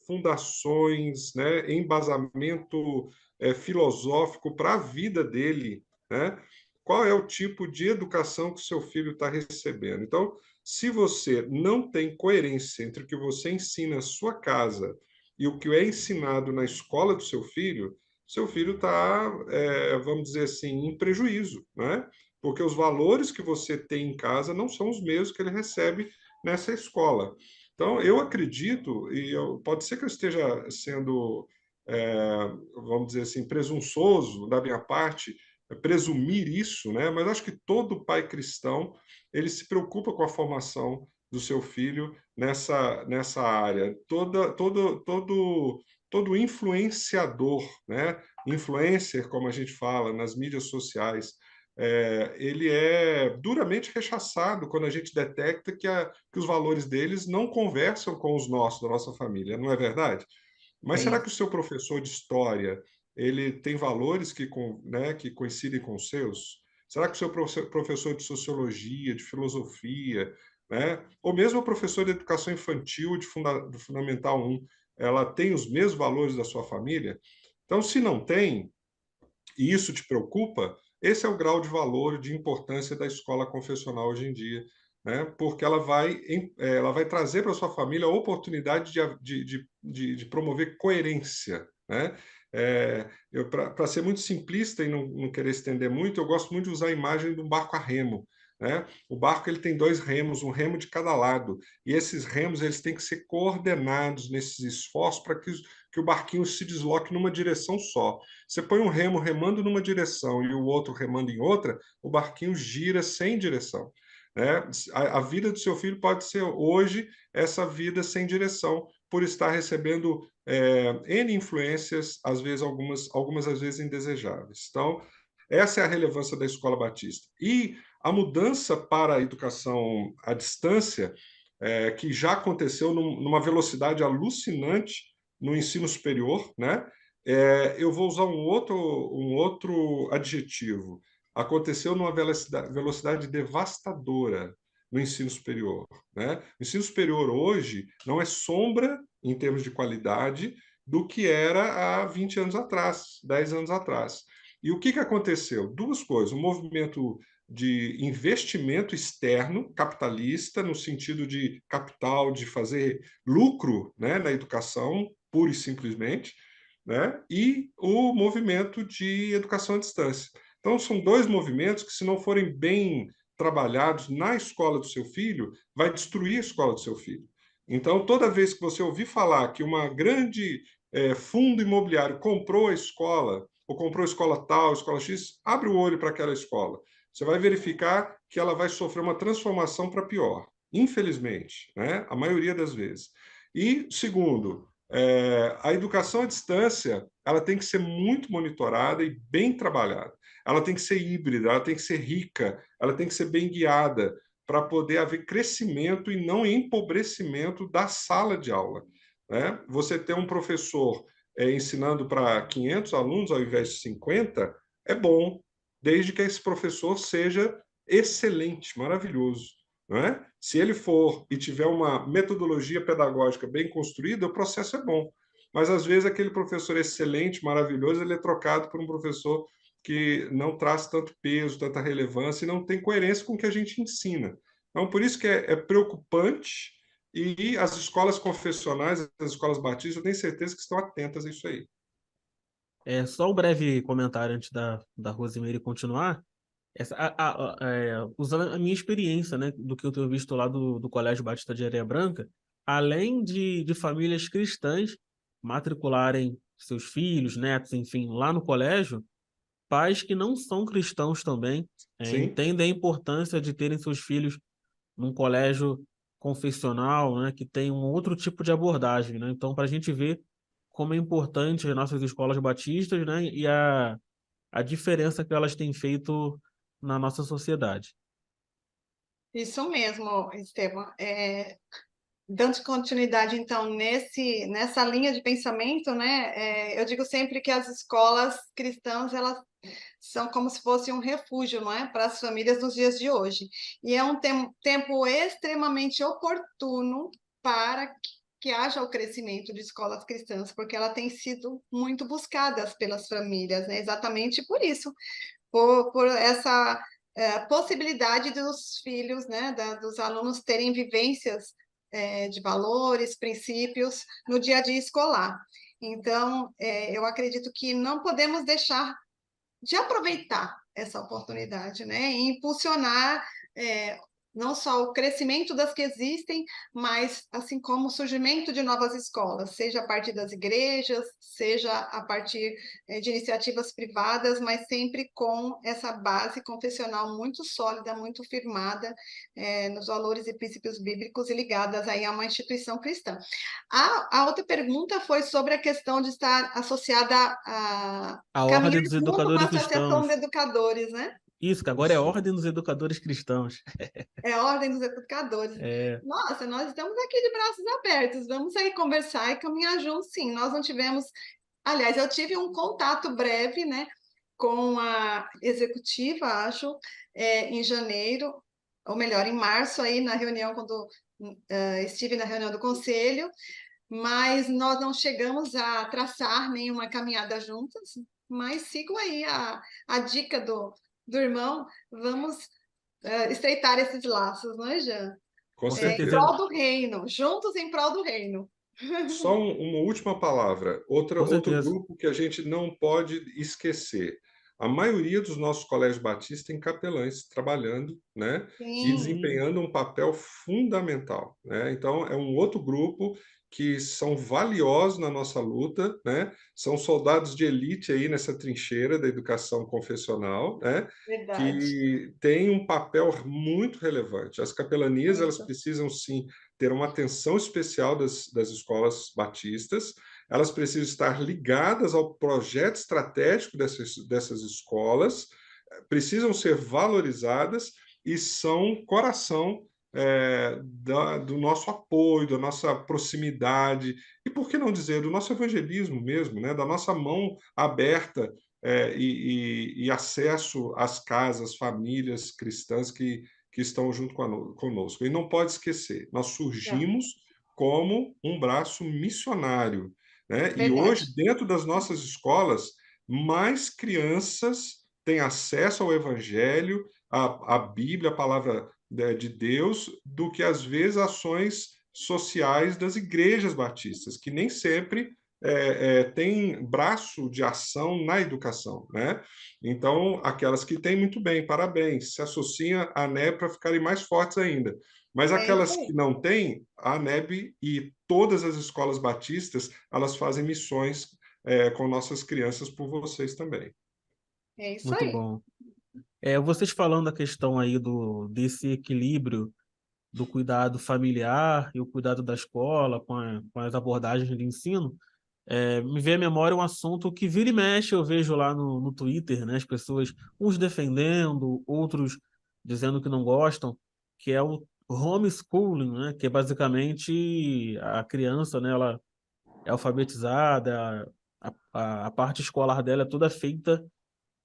fundações, né? Embasamento filosófico para a vida dele, né? Qual é o tipo de educação que o seu filho está recebendo? Então, se você não tem coerência entre o que você ensina na sua casa e o que é ensinado na escola do seu filho está, vamos dizer assim, em prejuízo, né? Porque os valores que você tem em casa não são os mesmos que ele recebe nessa escola. Então, eu acredito, pode ser que eu esteja sendo, vamos dizer assim, presunçoso da minha parte, presumir isso, né? Mas acho que todo pai cristão ele se preocupa com a formação do seu filho nessa área. Todo influenciador, né? Influencer, como a gente fala nas mídias sociais, ele é duramente rechaçado quando a gente detecta que os valores deles não conversam com os nossos, da nossa família, não é verdade? Mas será Sim. que o seu professor de história ele tem valores né, que coincidem com os seus? Será que o seu professor de sociologia, de filosofia, né, ou mesmo o professor de educação infantil do Fundamental 1, ela tem os mesmos valores da sua família? Então, se não tem, e isso te preocupa, esse é o grau de valor, de importância da escola confessional hoje em dia, né? Porque ela vai trazer para a sua família a oportunidade de promover coerência, né? Para ser muito simplista e não querer estender muito, eu gosto muito de usar a imagem de um barco a remo, né? O barco ele tem dois remos, um remo de cada lado, e esses remos eles têm que ser coordenados nesses esforços para que o barquinho se desloque numa direção só. Você põe um remo remando numa direção e o outro remando em outra, o barquinho gira sem direção, né? A vida do seu filho pode ser hoje essa vida sem direção, por estar recebendo N influências, às vezes algumas às vezes indesejáveis. Então, essa é a relevância da escola batista. E a mudança para a educação à distância, que já aconteceu numa velocidade alucinante no ensino superior, né? Eu vou usar um outro adjetivo. Aconteceu numa velocidade devastadora no ensino superior, né? O ensino superior hoje não é sombra, em termos de qualidade, do que era há 20 anos atrás, 10 anos atrás. E o que aconteceu? Duas coisas. Um movimento de investimento externo, capitalista, no sentido de capital, de fazer lucro, né, na educação, pura e simplesmente, né? E o movimento de educação à distância. Então, são dois movimentos que, se não forem bem trabalhados na escola do seu filho, vai destruir a escola do seu filho. Então, toda vez que você ouvir falar que uma grande fundo imobiliário comprou a escola, ou comprou a escola tal, a escola X, abre o olho para aquela escola. Você vai verificar que ela vai sofrer uma transformação para pior, infelizmente, né? A maioria das vezes. E, segundo, a educação à distância ela tem que ser muito monitorada e bem trabalhada. Ela tem que ser híbrida, ela tem que ser rica, ela tem que ser bem guiada para poder haver crescimento e não empobrecimento da sala de aula, né? Você ter um professor ensinando para 500 alunos ao invés de 50 é bom, desde que esse professor seja excelente, maravilhoso. Não é? Se ele for e tiver uma metodologia pedagógica bem construída, o processo é bom. Mas, às vezes, aquele professor excelente, maravilhoso, ele é trocado por um professor que não traz tanto peso, tanta relevância e não tem coerência com o que a gente ensina. Então, por isso que é preocupante E as escolas confessionais, as escolas batistas, eu tenho certeza que estão atentas a isso aí. Só um breve comentário antes da Rosemary continuar. Usando a minha experiência, né, do que eu tenho visto lá do Colégio Batista de Areia Branca, além de famílias cristãs matricularem seus filhos, netos, enfim, lá no colégio, pais que não são cristãos também Sim, entendem a importância de terem seus filhos num colégio confessional, né, que tem um outro tipo de abordagem, né? Então, para a gente ver como é importante as nossas escolas batistas, né, e a diferença que elas têm feito na nossa sociedade. Isso mesmo, Esteban. Dando continuidade, então, nessa linha de pensamento, né, eu digo sempre que as escolas cristãs, elas são como se fosse um refúgio, não é, para as famílias nos dias de hoje. E é um tempo extremamente oportuno para que haja o crescimento de escolas cristãs, porque ela tem sido muito buscadas pelas famílias, né, exatamente por isso, por essa possibilidade dos filhos, né, dos alunos terem vivências de valores, princípios no dia a dia escolar. Então, eu acredito que não podemos deixar de aproveitar essa oportunidade, né, e impulsionar não só o crescimento das que existem, mas assim como o surgimento de novas escolas, seja a partir das igrejas, seja a partir de iniciativas privadas, mas sempre com essa base confessional muito sólida, muito firmada nos valores e princípios bíblicos e ligadas aí a uma instituição cristã. A outra pergunta foi sobre a questão de estar associada a A caminhar Ordem dos junto com a Educadores Associação de Cristãos. Educadores, né? Isso, que agora é a isso. Ordem dos Educadores Cristãos. É a Ordem dos Educadores. É, Nossa, nós estamos aqui de braços abertos. Vamos aí conversar e caminhar juntos, sim. Nós não tivemos. Aliás, eu tive um contato breve, né, com a executiva, acho, em janeiro, ou melhor, em março, aí na reunião, quando estive na reunião do conselho, mas nós não chegamos a traçar nenhuma caminhada juntas. Mas sigo aí a dica do irmão, vamos estreitar esses laços, não é, Jean? Com com Em certeza, certeza. prol do reino, juntos em prol do reino. Só uma última palavra. com Outro certeza. grupo que a gente não pode esquecer. A maioria dos nossos colégios batistas tem capelães trabalhando, né, e Sim, Sim, desempenhando um papel fundamental, né? Então, é um outro grupo que são valiosos na nossa luta, né? São soldados de elite aí nessa trincheira da educação confessional, né? verdade. Que tem um papel muito relevante. As capelanias, elas Muito. precisam sim ter uma atenção especial das escolas batistas, elas precisam estar ligadas ao projeto estratégico dessas escolas, precisam ser valorizadas e são coração do nosso apoio, da nossa proximidade e, por que não dizer, do nosso evangelismo mesmo, né? Da nossa mão aberta e acesso às casas, famílias cristãs que estão junto conosco. E não pode esquecer, nós Não, surgimos como um braço missionário, né? E hoje, verdade. dentro das nossas escolas, mais crianças têm acesso ao Evangelho, à Bíblia, a palavra de Deus, do que às vezes ações sociais das igrejas batistas, que nem sempre tem braço de ação na educação, né? Então, aquelas que têm, muito bem, parabéns, se associam à NEB para ficarem mais fortes ainda. Mas É isso aquelas que aí. não têm, a NEB e todas as escolas batistas, elas fazem missões com nossas crianças por vocês também. É isso muito aí. bom. Vocês falando da questão aí desse equilíbrio do cuidado familiar e o cuidado da escola com as abordagens de ensino, me vem à memória um assunto que vira e mexe, eu vejo lá no Twitter, né, as pessoas, uns defendendo, outros dizendo que não gostam, que é o homeschooling, né, que é basicamente a criança, né, ela é alfabetizada, a parte escolar dela é toda feita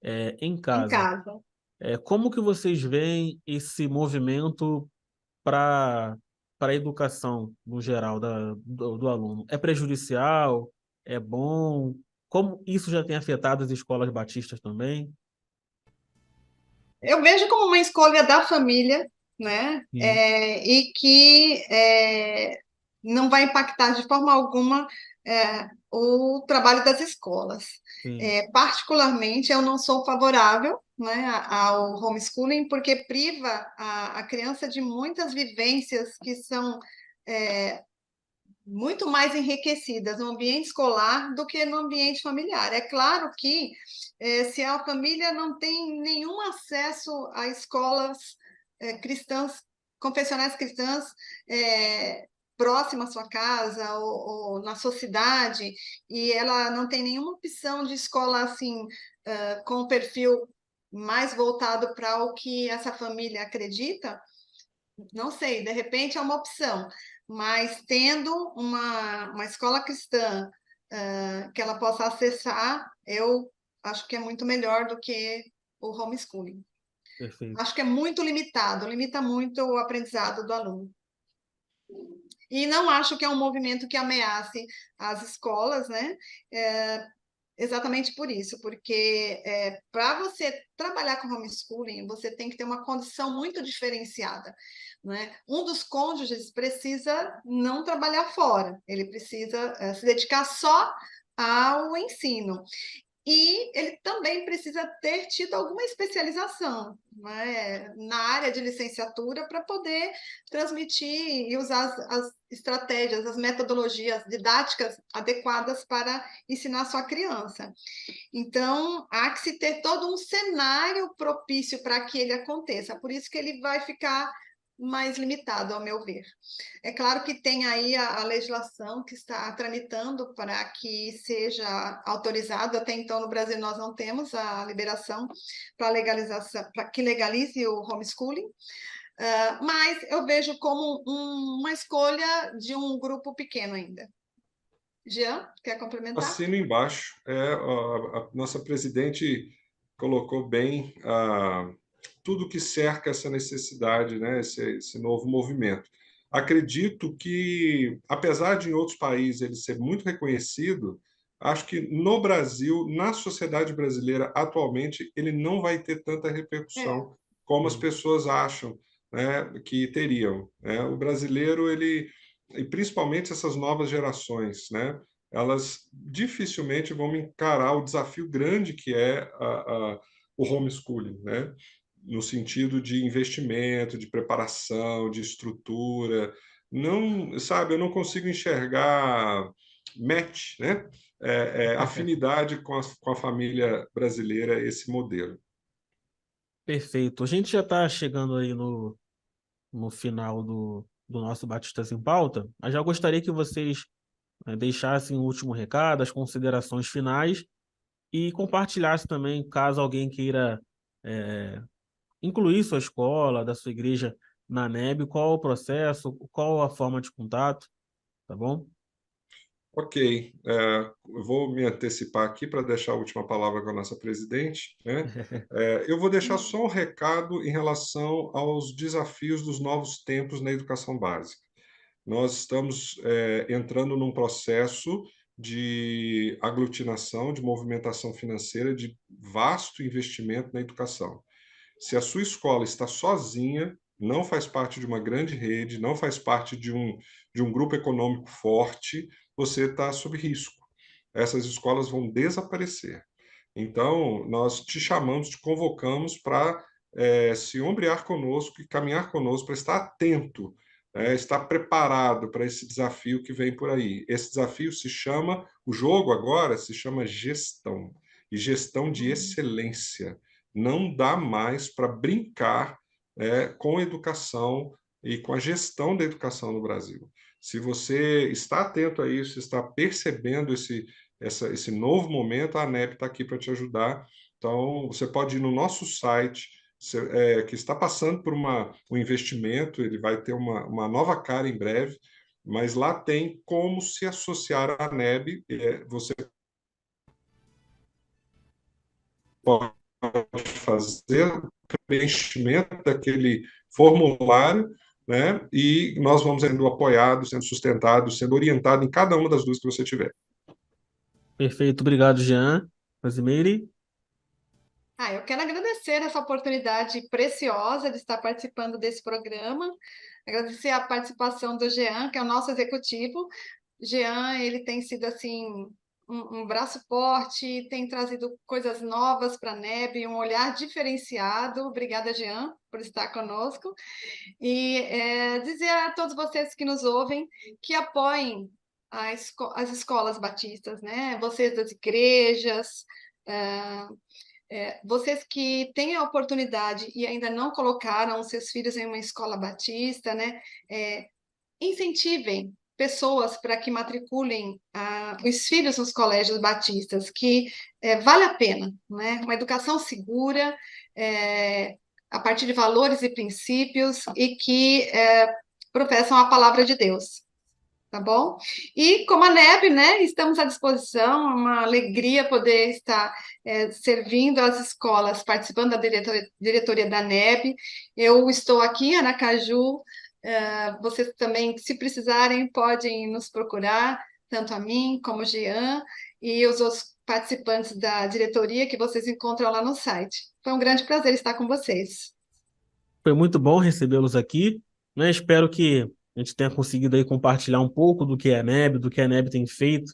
em Em casa. casa. Como que vocês veem esse movimento para a educação no geral do aluno? É prejudicial? É bom? Como isso já tem afetado as escolas batistas também? Eu vejo como uma escolha da família, né? Sim, E que não vai impactar de forma alguma o trabalho das escolas. sim, Particularmente, eu não sou favorável, né, ao homeschooling, porque priva a criança de muitas vivências que são muito mais enriquecidas no ambiente escolar do que no ambiente familiar. É claro que se a família não tem nenhum acesso a escolas cristãs, confessionais cristãs, próxima à sua casa ou na sua cidade, e ela não tem nenhuma opção de escola assim, com o perfil mais voltado para o que essa família acredita, não sei, de repente é uma opção, mas tendo uma escola cristã que ela possa acessar, eu acho que é muito melhor do que o homeschooling. perfeito. Acho que é muito limitado, limita muito o aprendizado do aluno. E não acho que é um movimento que ameace as escolas, né? É, exatamente por isso, porque para você trabalhar com homeschooling, você tem que ter uma condição muito diferenciada, né? Um dos cônjuges precisa não trabalhar fora, ele precisa se dedicar só ao ensino. E ele também precisa ter tido alguma especialização, né, na área de licenciatura para poder transmitir e usar as estratégias, as metodologias didáticas adequadas para ensinar a sua criança. Então, há que se ter todo um cenário propício para que ele aconteça. Por isso que ele vai ficar mais limitado, ao meu ver. É claro que tem aí a legislação que está tramitando para que seja autorizado. Até então, no Brasil, nós não temos a liberação para legalização, para que legalize o homeschooling. Mas eu vejo como uma escolha de um grupo pequeno ainda. Jean, quer complementar? Assino embaixo. A nossa presidente colocou bem tudo que cerca essa necessidade, né, esse novo movimento. Acredito que, apesar de em outros países ele ser muito reconhecido, acho que no Brasil, na sociedade brasileira atualmente, ele não vai ter tanta É, repercussão como as Sim, pessoas acham, né, que teriam, né? O brasileiro, ele, e principalmente essas novas gerações, né, elas dificilmente vão encarar o desafio grande que é o homeschooling, né? No sentido de investimento, de preparação, de estrutura. Não, sabe, eu não consigo enxergar match, né? Afinidade com a família brasileira, esse modelo. perfeito. A gente já está chegando aí no final do nosso Batistas em Pauta, mas já gostaria que vocês deixassem o último recado, as considerações finais e compartilhassem também, caso alguém queira é, incluir sua escola, da sua igreja na NEB, qual o processo, qual a forma de contato, tá bom? Ok, eu vou me antecipar aqui para deixar a última palavra com a nossa presidente, né? Eu vou deixar só um recado em relação aos desafios dos novos tempos na educação básica. Nós estamos entrando num processo de aglutinação, de movimentação financeira, de vasto investimento na educação. Se a sua escola está sozinha, não faz parte de uma grande rede, não faz parte de um grupo econômico forte, você está sob risco. Essas escolas vão desaparecer. Então, nós te chamamos, te convocamos para se ombrear conosco e caminhar conosco, para estar atento, estar preparado para esse desafio que vem por aí. Esse desafio se chama, o jogo agora se chama gestão, e gestão de excelência. Não dá mais para brincar com a educação e com a gestão da educação no Brasil. Se você está atento a isso, está percebendo esse novo momento, a ANEP está aqui para te ajudar. Então, você pode ir no nosso site, que está passando por um investimento, ele vai ter uma nova cara em breve, mas lá tem como se associar à ANEB. Você pode fazer o preenchimento daquele formulário, né? E nós vamos sendo apoiados, sendo sustentados, sendo orientados em cada uma das dúvidas que você tiver. Perfeito, obrigado, Jean. Rosimeire? Eu quero agradecer essa oportunidade preciosa de estar participando desse programa, agradecer a participação do Jean, que é o nosso executivo. Jean, ele tem sido assim um braço forte, tem trazido coisas novas para a NEB, um olhar diferenciado. Obrigada, Jean, por estar conosco. E dizer a todos vocês que nos ouvem que apoiem as escolas batistas, né? Vocês das igrejas, vocês que têm a oportunidade e ainda não colocaram os seus filhos em uma escola batista, né? Incentivem pessoas para que matriculem os filhos nos colégios batistas, que vale a pena, né? Uma educação segura, a partir de valores e princípios, e que professam a palavra de Deus. Tá bom? E como a NEB, né, estamos à disposição, é uma alegria poder estar servindo as escolas, participando da diretoria da NEB. Eu estou aqui em Aracaju, vocês também, se precisarem, podem nos procurar, tanto a mim como o Jean e os outros participantes da diretoria que vocês encontram lá no site. Foi um grande prazer estar com vocês. Foi muito bom recebê-los aqui, né? Espero que a gente tenha conseguido aí compartilhar um pouco do que é a NEB, do que a NEB tem feito,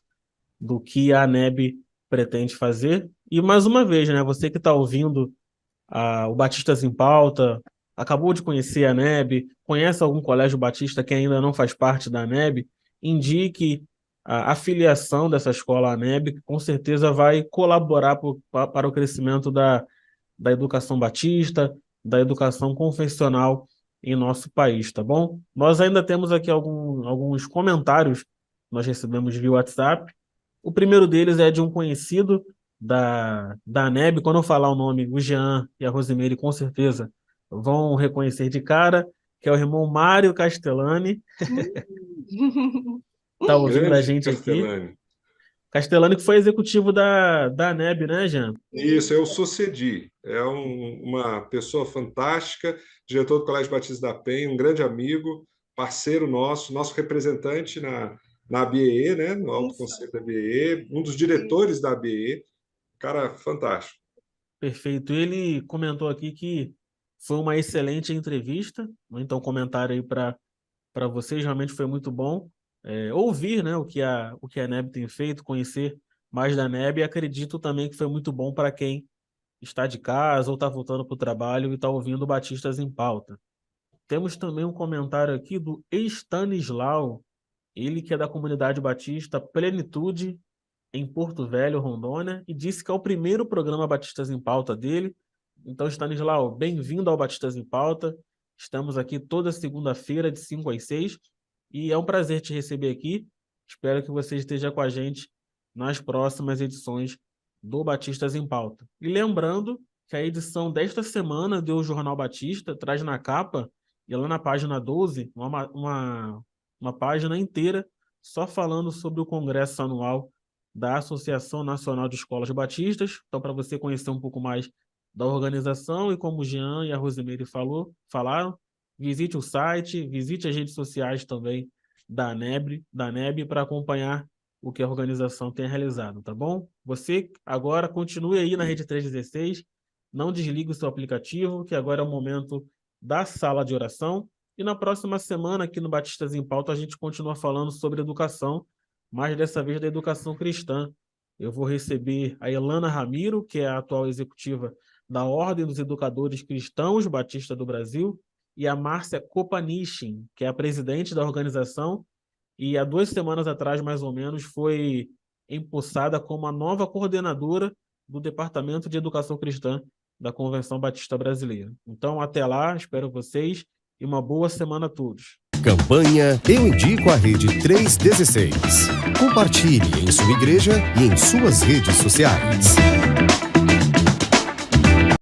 do que a NEB pretende fazer. E mais uma vez, né, você que está ouvindo o Batistas em Pauta, acabou de conhecer a NEB, conhece algum colégio batista que ainda não faz parte da NEB, indique a filiação dessa escola à NEB, que com certeza vai colaborar para o crescimento da educação batista, da educação confessional em nosso país, tá bom? Nós ainda temos aqui alguns comentários que nós recebemos via WhatsApp. O primeiro deles é de um conhecido da NEB. Quando eu falar o nome, o Jean e a Rosimeire com certeza vão reconhecer de cara, que é o irmão Mário Castellani. Tá ouvindo a gente Castellani. aqui. Castellani, que foi executivo da NEB, né, Jean? Isso, eu sucedi. É uma pessoa fantástica, diretor do Colégio Batista da Penha, um grande amigo, parceiro nosso representante na ABEE, né, no Alto Conselho da ABEE, um dos diretores da ABEE, cara fantástico. Perfeito. Ele comentou aqui que foi uma excelente entrevista, então comentário aí para vocês, realmente foi muito bom ouvir, né, o que a NEB tem feito, conhecer mais da NEB, e acredito também que foi muito bom para quem está de casa ou está voltando para o trabalho e está ouvindo Batistas em Pauta. Temos também um comentário aqui do Estanislau, ele que é da comunidade batista Plenitude, em Porto Velho, Rondônia, e disse que é o primeiro programa Batistas em Pauta dele. Então, Estanislau, bem-vindo ao Batistas em Pauta. Estamos aqui toda segunda-feira, de 5 às 6, e é um prazer te receber aqui. Espero que você esteja com a gente nas próximas edições do Batistas em Pauta. E lembrando que a edição desta semana do Jornal Batista traz na capa, e lá na página 12, uma página inteira só falando sobre o Congresso Anual da Associação Nacional de Escolas Batistas. Então, para você conhecer um pouco mais da organização, e como o Jean e a Rosimeire falaram, visite o site, visite as redes sociais também da NEB para acompanhar o que a organização tem realizado, tá bom? Você agora continue aí na Rede 316, não desligue o seu aplicativo, que agora é o momento da sala de oração, e na próxima semana aqui no Batistas em Pauta a gente continua falando sobre educação, mas dessa vez da educação cristã. Eu vou receber a Elana Ramiro, que é a atual executiva da Ordem dos Educadores Cristãos Batista do Brasil, e a Márcia Kopanichin, que é a presidente da organização, e há 2 semanas atrás, mais ou menos, foi empossada como a nova coordenadora do Departamento de Educação Cristã da Convenção Batista Brasileira. Então, até lá, espero vocês e uma boa semana a todos. Campanha Eu Indico a Rede 316. Compartilhe em sua igreja e em suas redes sociais.